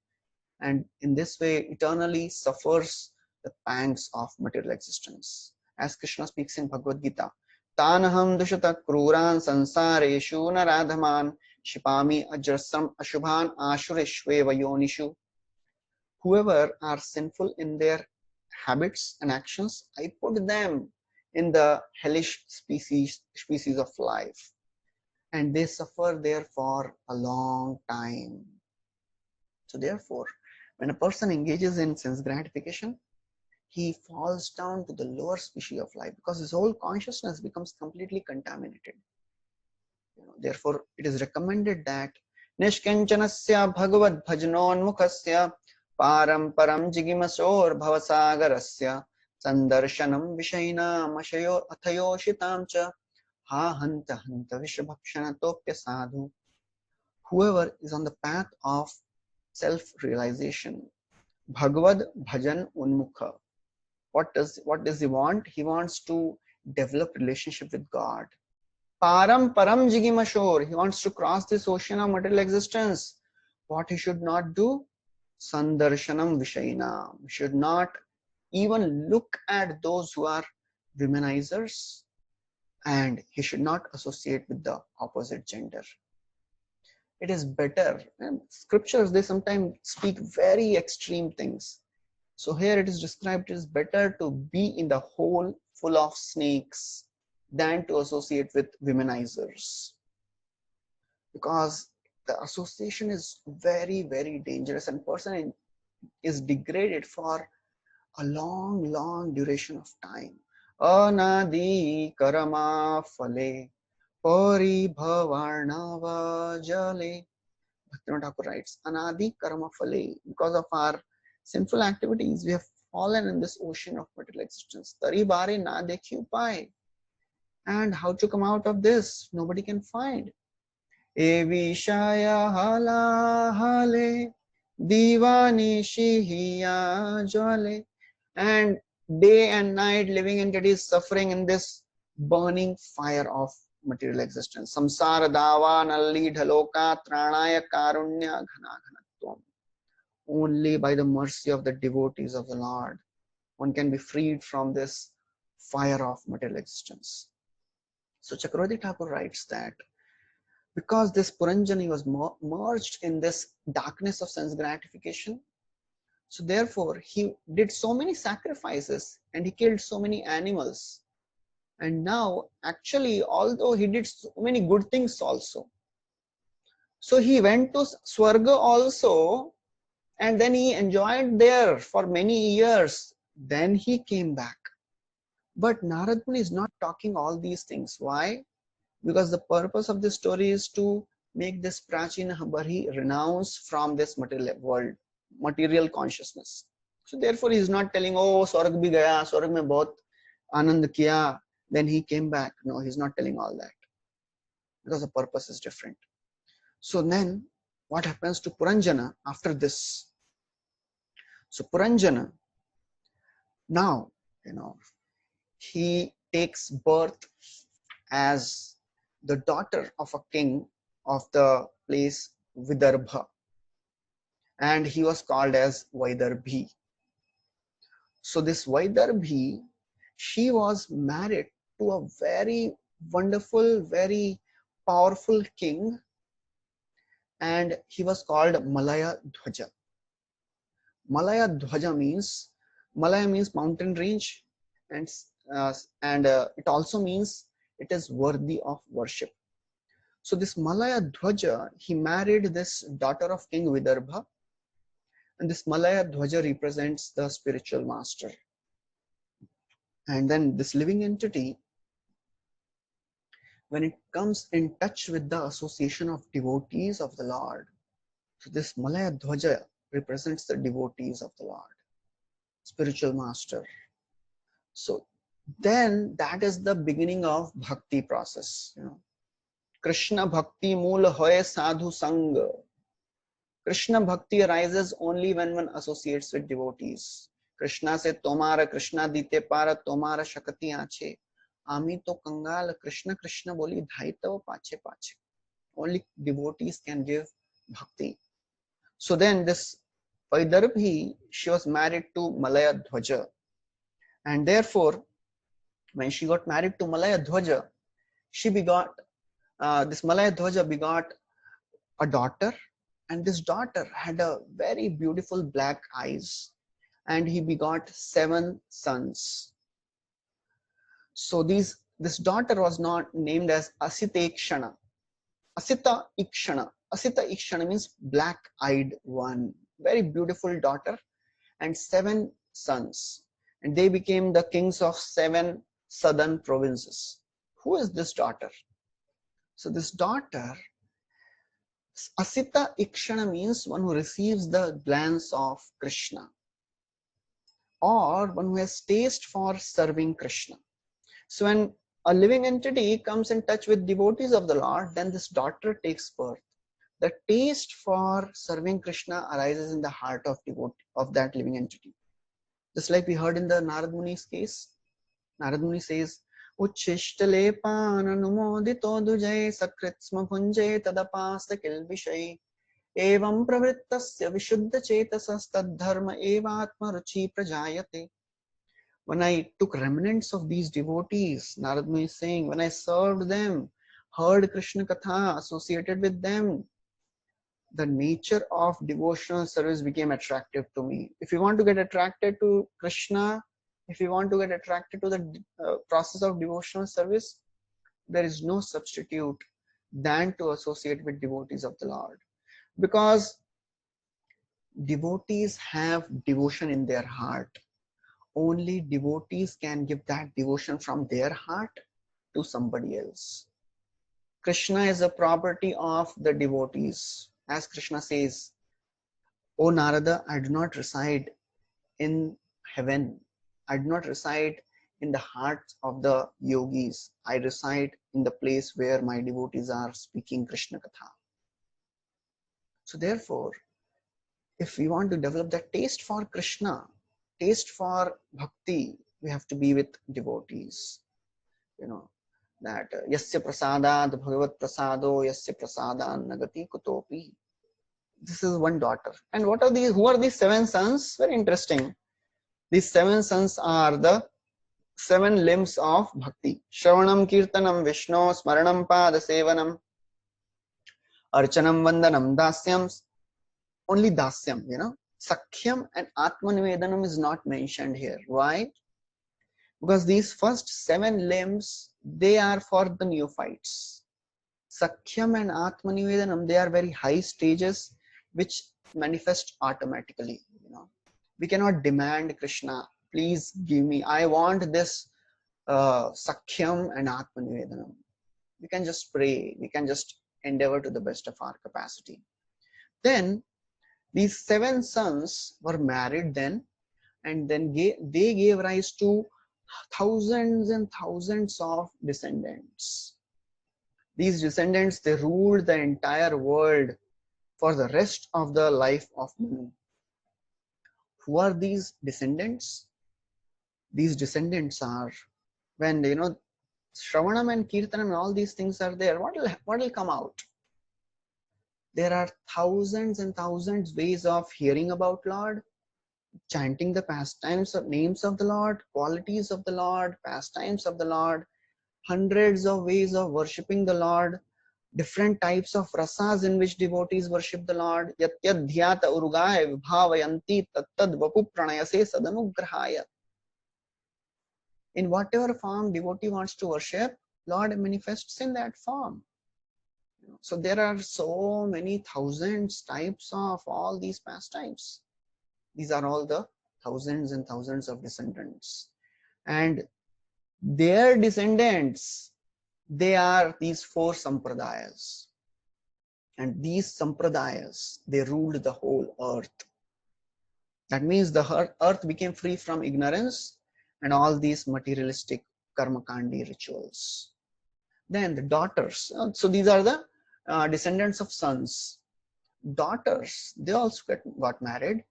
A: and in this way eternally suffers the pangs of material existence. As Krishna speaks in Bhagavad Gita, Tanaham dushata kruran sansareshu naradhaman shipami ajrasam ashubhan ashureshveva yonishu. Whoever are sinful in their habits and actions, I put them in the hellish species of life, and they suffer there for a long time. So therefore, when a person engages in sense gratification, he falls down to the lower species of life because his whole consciousness becomes completely contaminated. Therefore, it is recommended that Nishkanchanasya Bhagavad Bhajanonmukhasya Param Jigimasor Bhavasagarasya Sandarshanam Vishaina Mashayo Athayoshitamcha Ha Hanta Hanta Vishabhakshana Topya Sadhu. Whoever is on the path of self-realization, Bhagavad Bhajan Unmukha. What does he want? He wants to develop relationship with God. Param Jigimashor. He wants to cross this ocean of material existence. What he should not do? Sandarshanam Vishaina. He should not even look at those who are womenizers, and he should not associate with the opposite gender. It is better. And scriptures, they sometimes speak very extreme things. So here it is described, it is better to be in the hole full of snakes than to associate with womenizers, because the association is very dangerous, and person is degraded for a long duration of time. Anadi karama phale pari bhavarnava jale. Bhaktivinoda Thakur writes, Anadi karma phale. Because of our sinful activities, we have fallen in this ocean of material existence. Tari bare na dekhi upay. And how to come out of this? Nobody can find. E vishaya hala hale divani shihiya jwale. And day and night living entities suffering in this burning fire of material existence. Samsara dava nalli dhaloka tranaya karunya ghana ghanatvam. Only by the mercy of the devotees of the Lord one can be freed from this fire of material existence. So Chakravarti Thakur writes that because this Puranjani was merged in this darkness of sense gratification. So therefore, he did so many sacrifices and he killed so many animals. And now, actually, although he did so many good things also, so he went to Swarga also, and then he enjoyed there for many years. Then he came back. But Narad Muni is not talking all these things. Why? Because the purpose of this story is to make this Prachina Bari renounce from this material world, material consciousness. So therefore he is not telling, oh, Swarg bhi gaya, Swarg mein bahut anand kiya, then he came back. No, he's not telling all that, because the purpose is different. So then what happens to Puranjana after this? So Puranjana, now, he takes birth as the daughter of a king of the place Vidarbha, and he was called as Vaidarbhi. So this Vaidarbhi, she was married to a very wonderful, very powerful king, and he was called Malaya Dhwaja. Malaya Dhwaja means, Malaya means mountain range, and it also means it is worthy of worship. So this Malaya Dhwaja, he married this daughter of King Vidarbha, and this Malaya Dhwaja represents the spiritual master. And then this living entity, when it comes in touch with the association of devotees of the Lord, so this Malaya Dhwaja represents the devotees of the Lord, spiritual master. So then that is the beginning of bhakti process. Krishna bhakti mool hoye sadhu sang. Krishna bhakti arises only when one associates with devotees. Krishna se tomara Krishna dite para tomara shakti aanche. Ami to kangal Krishna Krishna boli dhai tav pache pache. Only devotees can give bhakti. So then this Vaidarbhi, she was married to Malaya Dhwaja, and therefore when she got married to Malaya Dhwaja, she begot this Malaya Dhwaja begot a daughter, and this daughter had a very beautiful black eyes, and he begot 7 sons. So this daughter was not named as Asita Ikshana. Asita Ikshana. Asita Ikshana means black-eyed one. Very beautiful daughter, and 7 sons. And they became the kings of 7 southern provinces. Who is this daughter? So this daughter, Asita Ikshana, means one who receives the glance of Krishna, or one who has taste for serving Krishna. So when a living entity comes in touch with devotees of the Lord, then this daughter takes birth. The taste for serving Krishna arises in the heart of that living entity. Just like we heard in the Narad Muni's case, Narad Muni says, Uchishtale pananumodito dujay sakritsma bhunjay tadapasta kilvishay evam pravrittasya vishuddha chetasas tadharma evatma ruchi prajayate. When I took remnants of these devotees, Narad Muni is saying, when I served them, heard Krishna Katha, associated with them, the nature of devotional service became attractive to me. If you want to get attracted to Krishna, if you want to get attracted to the process of devotional service, there is no substitute than to associate with devotees of the Lord. Because devotees have devotion in their heart. Only devotees can give that devotion from their heart to somebody else. Krishna is a property of the devotees. As Krishna says, O Narada, I do not reside in heaven. I do not reside in the hearts of the yogis. I reside in the place where my devotees are speaking Krishna Katha. So therefore, if we want to develop that taste for Krishna, taste for bhakti, we have to be with devotees. That yasya prasadad bhagavat prasado yasya prasadan nagati kutopi. This is one daughter. And what are these? Who are these 7 sons? Very interesting. These 7 sons are the 7 limbs of bhakti. Shravanam, Kirtanam, Vishnu, Smaranam, Pada Sevanam. Archanam Vandanam Dasyam, only Dasyam, Sakhyam and Atmanivedanam is not mentioned here. Why? Because these first 7 limbs, they are for the neophytes. Sakhyam and Atmanivedanam, they are very high stages which manifest automatically. We cannot demand Krishna, please give me, I want this Sakhyam and Atmanivedanam. We can just pray, we can just endeavor to the best of our capacity. Then these 7 sons were married then, and then they gave rise to thousands and thousands of descendants. These descendants, they ruled the entire world for the rest of the life of Manu. Who are these descendants? These descendants are, when Shravanam and Kirtanam and all these things are there, what will come out? There are thousands and thousands ways of hearing about Lord, chanting the pastimes of names of the Lord, qualities of the Lord, pastimes of the Lord, hundreds of ways of worshipping the Lord, different types of rasas in which devotees worship the Lord. Yatyad dhyata urugaya vibhavayanti tattad vapu pranayase sadanugrahaya. In whatever form devotee wants to worship, Lord manifests in that form. So there are so many thousands types of all these pastimes. These are all the thousands and thousands of descendants. And their descendants, they are these 4 sampradayas. And these sampradayas, they ruled the whole earth. That means the earth became free from ignorance and all these materialistic karmakandi rituals. Then the daughters, so these are the descendants of sons. Daughters, they also got married,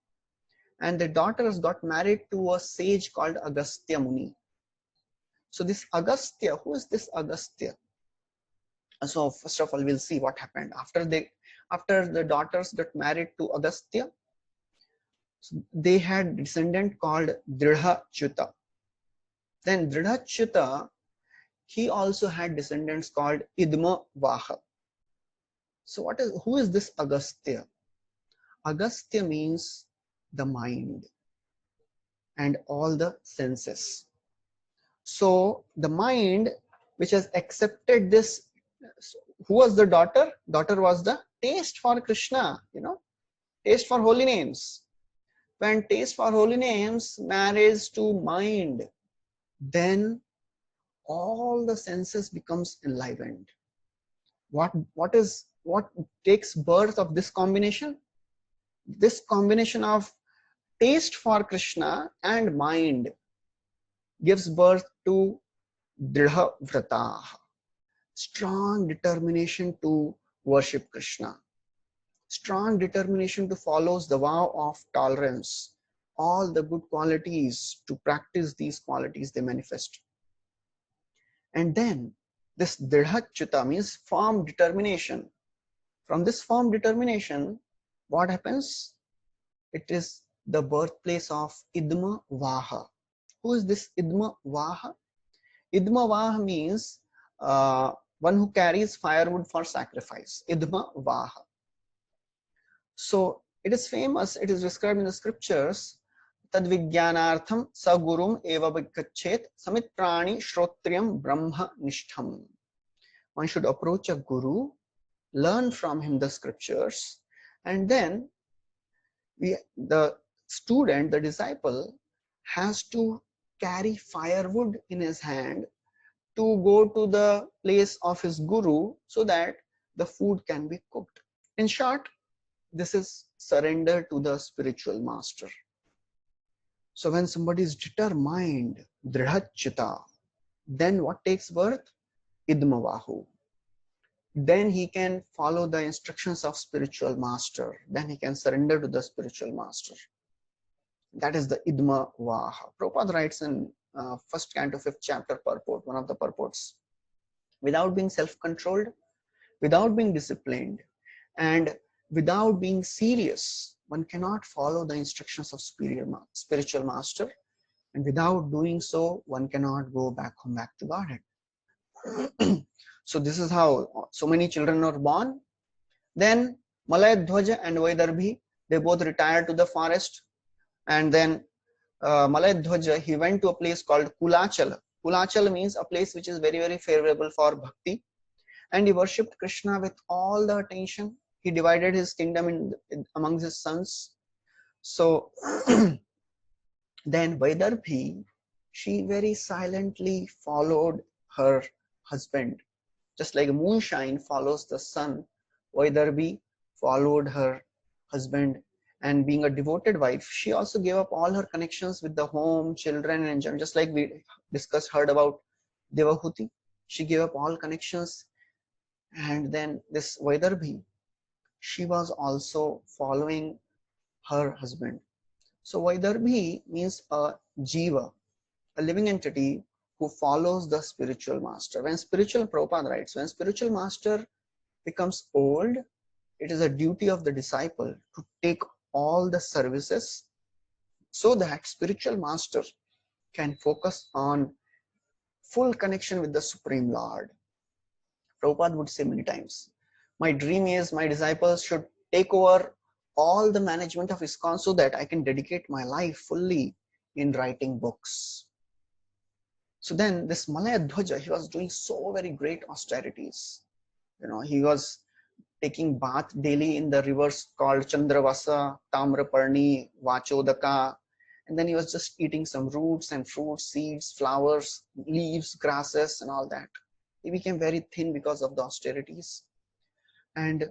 A: and the daughters got married to a sage called Agastya Muni. So this Agastya, who is this Agastya? So first of all, we'll see what happened after the daughters got married to Agastya. So they had descendant called Dridhachyuta. Then Dridhachyuta, he also had descendants called Idma Vaha. So who is this Agastya? Agastya means the mind and all the senses. So the mind which has accepted this, who was the daughter? Daughter was the taste for Krishna, taste for holy names. When taste for holy names marries to mind, then all the senses becomes enlivened. What takes birth of this combination? This combination of taste for Krishna and mind gives birth to Dridha Vrata, strong determination to worship Krishna, strong determination to follow the vow of tolerance. All the good qualities, to practice these qualities, they manifest. And then this Dridhachyuta means firm determination. From this firm determination, what happens? It is the birthplace of Idma Vaha. Who is this Idma Vaha? Idma Vaha means one who carries firewood for sacrifice. Idma Vaha. So it is famous, it is described in the scriptures, Tadvijnanartham sagurum eva vikachet samit prani shrotriyam brahma nishtham. One should approach a guru, learn from him the scriptures, and then the student, the disciple, has to carry firewood in his hand to go to the place of his guru so that the food can be cooked. In short, this is surrender to the spiritual master. So when somebody is determined, Dridhachyuta, then what takes birth? Idmavahu. Then he can follow the instructions of spiritual master. Then he can surrender to the spiritual master. That is the Idma Vaha. Prabhupada writes in first canto, 5th chapter purport, one of the purports. Without being self-controlled, without being disciplined, and without being serious, one cannot follow the instructions of spiritual master. And without doing so, one cannot go back to Godhead. So this is how so many children are born. Then Malayadhwaja and Vaidarbhi, they both retired to the forest. And then Malayadhwaja, he went to a place called Kulachala. Kulachala means a place which is very, very favorable for bhakti. And he worshipped Krishna with all the attention. He divided his kingdom among his sons. So then Vaidarbhi, she very silently followed her husband. Just like moonshine follows the sun, Vaidarbhi followed her husband. And being a devoted wife, she also gave up all her connections with the home, children, and just like we heard about Devahuti. She gave up all connections. And then this Vaidarbhi, she was also following her husband. So Vaidarbhi means a jiva, a living entity who follows the spiritual master. Prabhupada writes, when spiritual master becomes old, it is a duty of the disciple to take all the services so that spiritual master can focus on full connection with the Supreme Lord. Prabhupada would say many times, my dream is my disciples should take over all the management of ISKCON so that I can dedicate my life fully in writing books. So then this Malayadhwaja, he was doing so very great austerities. He was taking bath daily in the rivers called Chandravasa, Tamraparni, Vachodaka, and then he was just eating some roots and fruits, seeds, flowers, leaves, grasses, and all that. He became very thin because of the austerities, and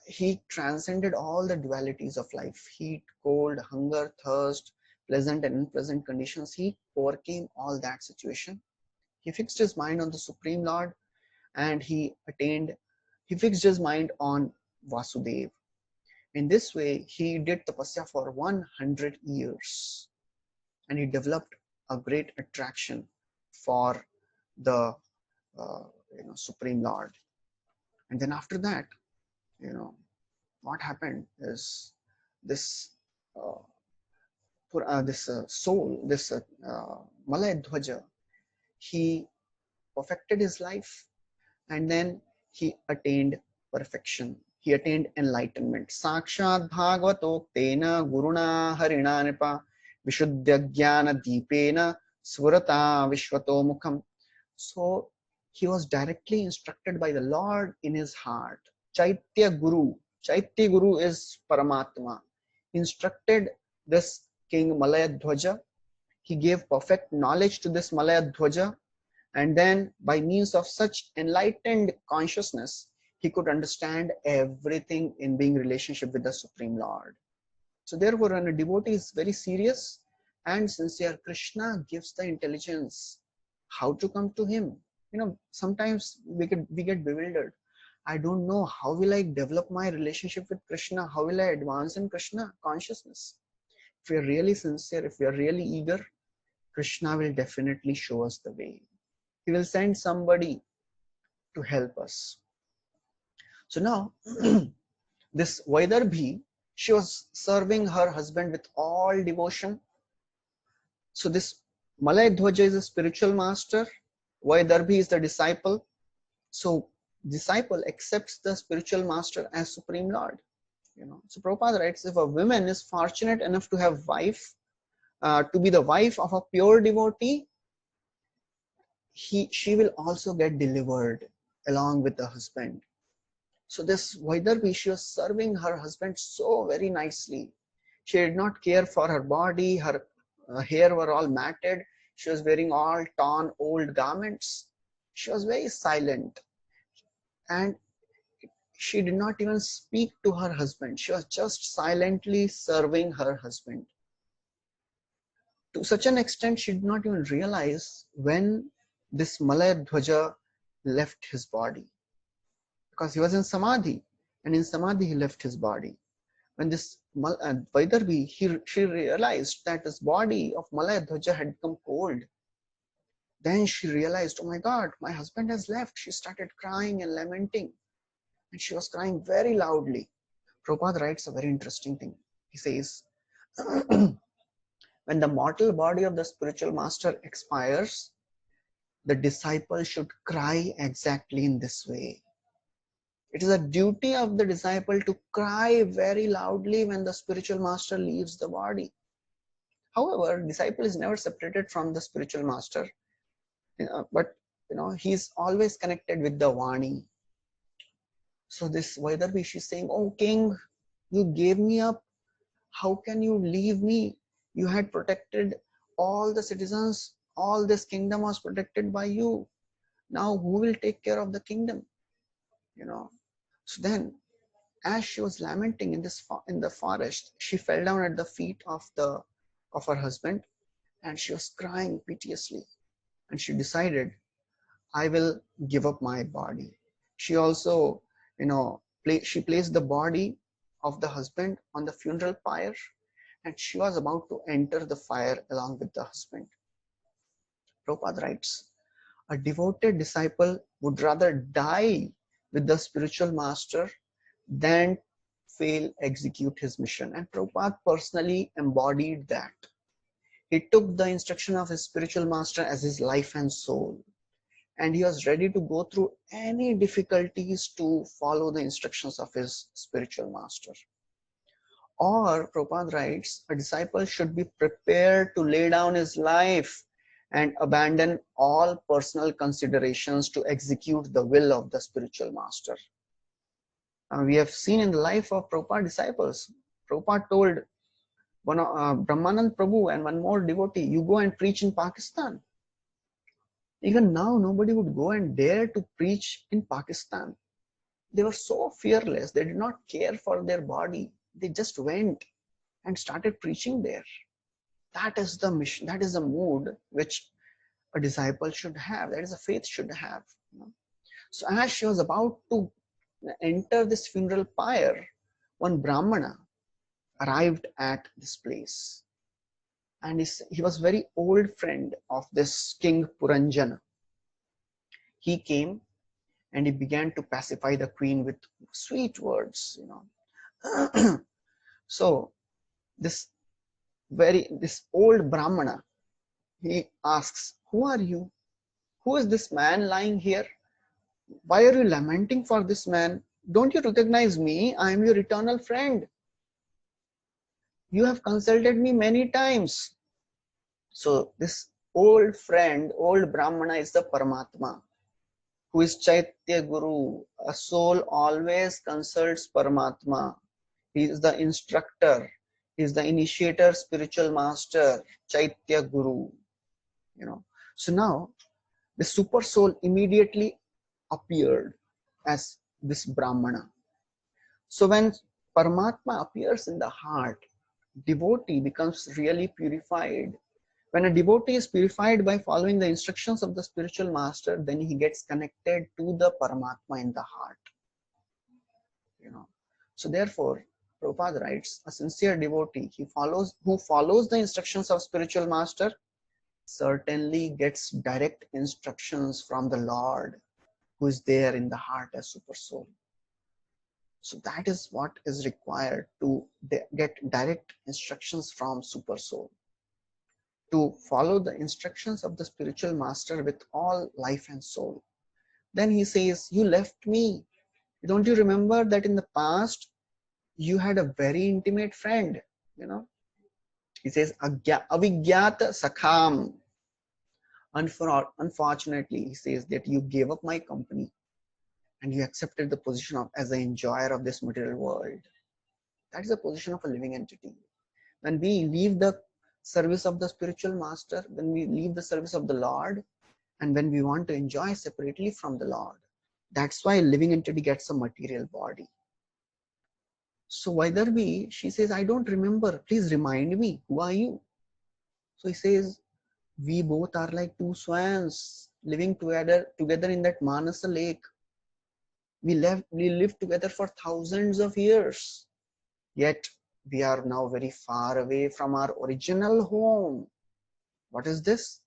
A: he transcended all the dualities of life: heat, cold, hunger, thirst, pleasant and unpleasant conditions. He overcame all that situation. He fixed his mind on the Supreme Lord, and he fixed his mind on Vasudev. In this way, he did tapasya for 100 years, and he developed a great attraction for the Supreme Lord. And then after that, what happened is this soul, this Malayadhwaja, he perfected his life, and then he attained perfection. He attained enlightenment. Sakshat Bhagavatoktena Guruna Harina Nipa Vishuddha Jnana Deepena Swarata Vishwato Mukham. So he was directly instructed by the Lord in his heart. Chaitya Guru is Paramatma. He instructed this King Malayadhwaja. He gave perfect knowledge to this Malayadhwaja, and then by means of such enlightened consciousness, he could understand everything in being relationship with the Supreme Lord. So therefore, when a devotee is very serious and sincere, Krishna gives the intelligence how to come to him. Sometimes we get bewildered. I don't know, how will I develop my relationship with Krishna? How will I advance in Krishna consciousness? If we are really sincere, if we are really eager, Krishna will definitely show us the way. He will send somebody to help us. So now, this Vaidarbhi, she was serving her husband with all devotion. So this Malayadhwaja is a spiritual master. Vaidarbhi is the disciple. So disciple accepts the spiritual master as Supreme Lord. So Prabhupada writes, if a woman is fortunate enough to have wife, to be the wife of a pure devotee, she will also get delivered along with the husband. So this Vaidarbhi, she was serving her husband so very nicely. She did not care for her body. Her hair were all matted. She was wearing all torn old garments. She was very silent, and she did not even speak to her husband. She was just silently serving her husband. To such an extent, she did not even realize when this Malayadhwaja left his body, because he was in Samadhi, and in Samadhi he left his body. When this Vaidarbhi, she realized that his body of Malayadhwaja had become cold. Then she realized, oh my God, my husband has left. She started crying and lamenting, and she was crying very loudly. Prabhupada writes a very interesting thing. He says, when the mortal body of the spiritual master expires, the disciple should cry exactly in this way. It is a duty of the disciple to cry very loudly when the spiritual master leaves the body. However, disciple is never separated from the spiritual master, but he's always connected with the Vani. So this Vaidarbi, she's saying, "Oh king, you gave me up. How can you leave me? You had protected all the citizens. All this kingdom was protected by you. Now who will take care of the kingdom?" So then, as she was lamenting in the forest, she fell down at the feet of her husband, and she was crying piteously. And she decided, "I will give up my body." She also, she placed the body of the husband on the funeral pyre, and she was about to enter the fire along with the husband. Prabhupada writes, a devoted disciple would rather die with the spiritual master than fail execute his mission. And Prabhupada personally embodied that. He took the instruction of his spiritual master as his life and soul, and he was ready to go through any difficulties to follow the instructions of his spiritual master. Or, Prabhupada writes, a disciple should be prepared to lay down his life and abandon all personal considerations to execute the will of the spiritual master. We have seen in the life of Prabhupada disciples, Prabhupada told Brahmanand Prabhu and one more devotee, "You go and preach in Pakistan." Even now, nobody would go and dare to preach in Pakistan. They were so fearless. They did not care for their body. They just went and started preaching there. That is the mission. That is the mood which a disciple should have. That is a faith should have. So as she was about to enter this funeral pyre, one Brahmana arrived at this place. And he was very old friend of this King Puranjana. He came and he began to pacify the queen with sweet words. So this old Brahmana, he asks, "Who are you? Who is this man lying here? Why are you lamenting for this man? Don't you recognize me? I am your eternal friend. You have consulted me many times." So this old friend, old Brahmana, is the Paramatma, who is Chaitya Guru. A soul always consults Paramatma. He is the instructor. He is the initiator, spiritual master, Chaitya Guru. So now the super soul immediately appeared as this Brahmana. So when Paramatma appears in the heart, devotee becomes really purified. When a devotee is purified by following the instructions of the spiritual master, then he gets connected to the Paramatma in the heart. So therefore, Prabhupada writes, a sincere devotee who follows the instructions of spiritual master certainly gets direct instructions from the Lord, who is there in the heart as super soul. So that is what is required to get direct instructions from super soul, to follow the instructions of the spiritual master with all life and soul. Then he says, "You left me. Don't you remember that in the past you had a very intimate friend?" He says, "Avigyata Sakham." Unfortunately, he says that you gave up my company and you accepted the position as an enjoyer of this material world. That is the position of a living entity. When we leave the service of the spiritual master, when we leave the service of the Lord, and when we want to enjoy separately from the Lord, that's why a living entity gets a material body. So Vaidarbi, she says, "I don't remember. Please remind me. Who are you?" So he says, "We both are like two swans living together in that Manasa lake. We lived together for thousands of years. Yet we are now very far away from our original home." What is this?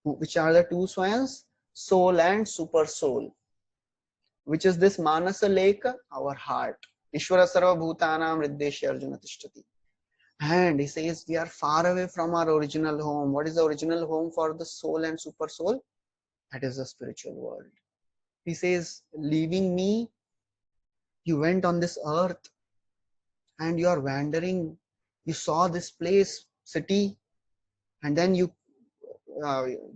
A: Which are the two swans? Soul and super soul. Which is this Manasa lake? Our heart. Ishvara sarva bhutanam hriddeshi arjuna tishtati. And he says we are far away from our original home. What is the original home for the soul and super soul? That is the spiritual world. He says, leaving me You went on this earth and you are wandering. You saw this place, city, and then you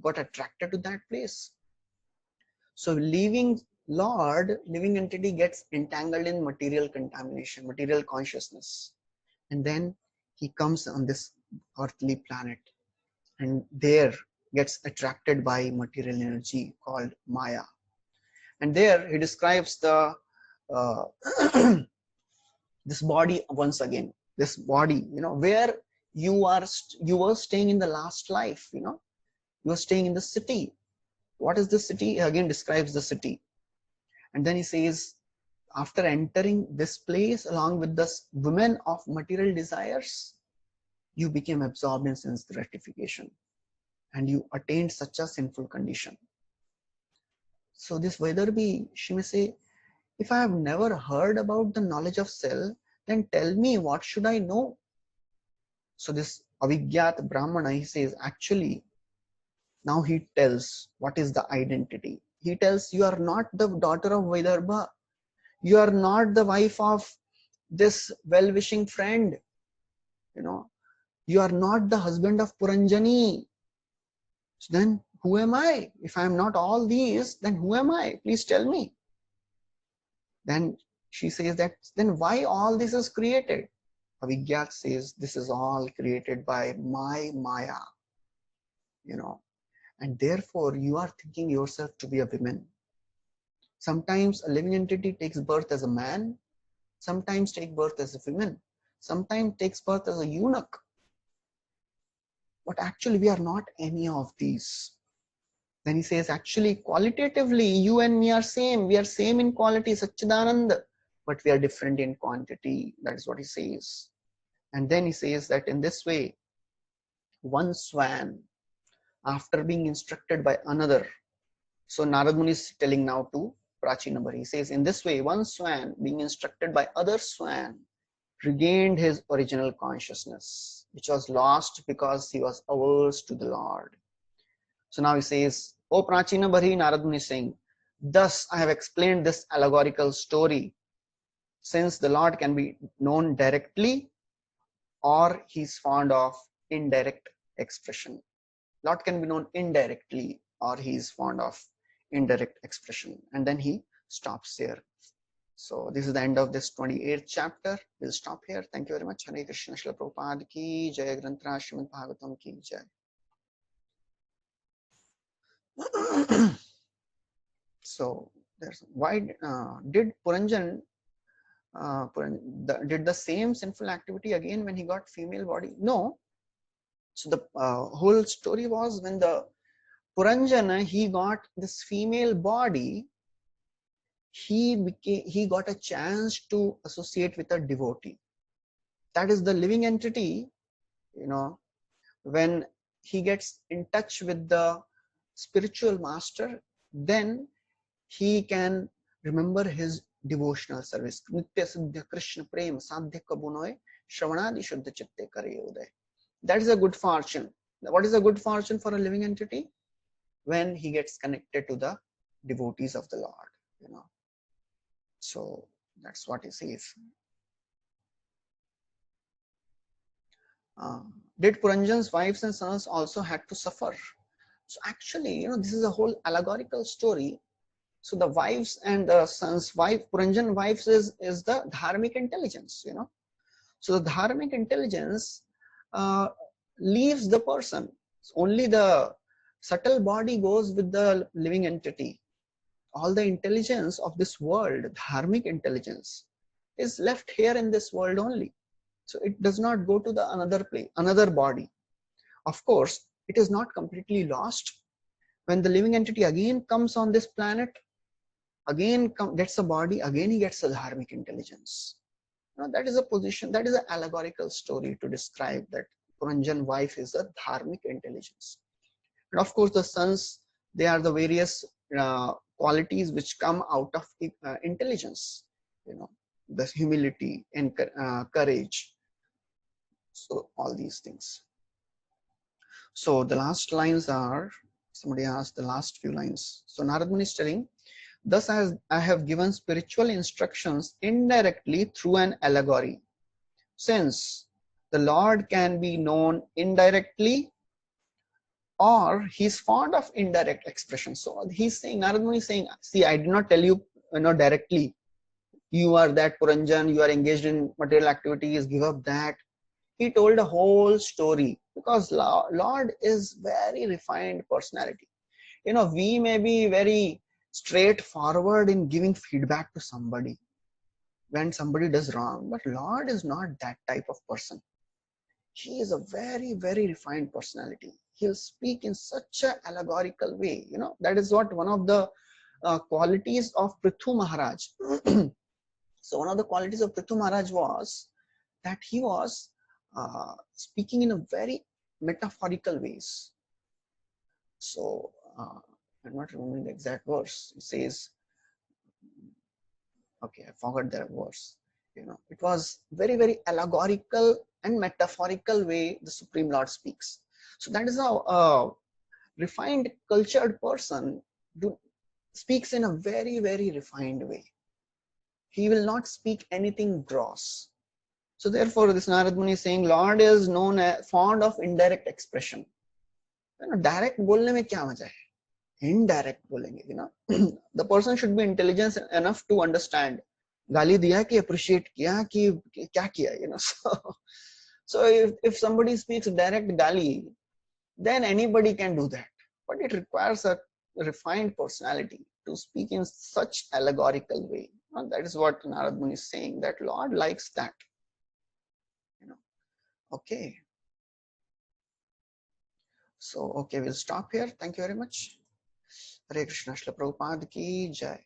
A: got attracted to that place. So living entity gets entangled in material contamination, material consciousness. And then he comes on this earthly planet and there gets attracted by material energy called Maya. And there he describes the uh, this body once again. This body, where you were staying in the last life, you were staying in the city. What is the city? He again describes the city. And then he says, after entering this place along with the women of material desires, you became absorbed in sense gratification and you attained such a sinful condition. So this Vaidarbi, she may say, if I have never heard about the knowledge of self, then tell me, what should I know? So this Avigyat Brahmana, he says, actually, now he tells what is the identity. He tells, you are not the daughter of Vaidarbha. You are not the wife of this well-wishing friend. You are not the husband of Puranjani. So then who am I? If I am not all these, then who am I? Please tell me. Then she says that, then why all this is created? Avigyat says, this is all created by my Maya, and therefore you are thinking yourself to be a woman. Sometimes a living entity takes birth as a man, sometimes takes birth as a woman, sometimes takes birth as a eunuch. But actually we are not any of these. Then he says, actually, qualitatively, you and me are same. We are same in quality, Satchidananda, but we are different in quantity. That is what he says. And then he says that in this way, one swan, after being instructed by another. So Narad Muni is telling now to Prachinabhari. He says, in this way, one swan, being instructed by other swan, regained his original consciousness, which was lost because he was averse to the Lord. So now he says, O Prachinabhari, Narad Muni is saying, thus I have explained this allegorical story, since the Lord can be known directly or he is fond of indirect expression. Lord can be known indirectly or he is fond of indirect expression. And then he stops here. So this is the end of this 28th chapter. We'll stop here. Thank you very much. Hare Krishna. Srila Prabhupada ki jai. Granthra Srimad Bhagavatam ki jai. So there's why did Puranjan did the same sinful activity again when he got female body? No. So the whole story was when the Puranjana, he got this female body, he got a chance to associate with a devotee. That is the living entity, when he gets in touch with the spiritual master, then he can remember his devotional service. Nitya Siddha Krishna Prem Sadhya Kabunoy Shravanadi Shuddha Chitte Kare Uday. That is a good fortune. What is a good fortune for a living entity? When he gets connected to the devotees of the Lord, So that's what he says. Did Puranjan's wives and sons also had to suffer? So actually, this is a whole allegorical story. So the wives and the sons, Puranjan wives is the dharmic intelligence, So the dharmic intelligence leaves the person. Only the subtle body goes with the living entity. All the intelligence of this world, dharmic intelligence, is left here in this world only. So it does not go to the another place, another body. Of course, it is not completely lost. When the living entity again comes on this planet, again gets a body, again he gets a dharmic intelligence. That is a position, that is an allegorical story to describe that Puranjan wife is a dharmic intelligence. And of course the sons, they are the various qualities which come out of intelligence, the humility and courage. So all these things. So the last lines are, somebody asked the last few lines. So Narad Muni is telling, Thus, as I have given spiritual instructions indirectly through an allegory. Since the Lord can be known indirectly, or he's fond of indirect expression. So he's saying, Narad Muni is saying, see, I did not tell you, directly, you are that Puranjan, you are engaged in material activities, give up that. He told a whole story because Lord is very refined personality. We may be very straightforward in giving feedback to somebody when somebody does wrong, but Lord is not that type of person. He is a very, very refined personality. He'll speak in such an allegorical way. That is what one of the qualities of Prithu Maharaj. So one of the qualities of Prithu Maharaj was that he was speaking in a very metaphorical ways. So I'm not remembering the exact verse. It says, okay, I forgot the verse. It was very, very allegorical and metaphorical way the Supreme Lord speaks. So that is how a refined, cultured person speaks in a very, very refined way. He will not speak anything gross. So therefore, this Narad Muni is saying, Lord is known as fond of indirect expression. Direct बोलने में क्या मजा है? Indirect बोलेंगे, the person should be intelligent enough to understand. गाली दिया कि appreciate किया कि क्या किया, so if somebody speaks direct gali, then anybody can do that, but it requires a refined personality to speak in such allegorical way. And that is what Narad Muni is saying, that Lord likes that. Okay, so okay, we'll stop here. Thank you very much. Hare Krishna. Shri Prabhupada ki jai.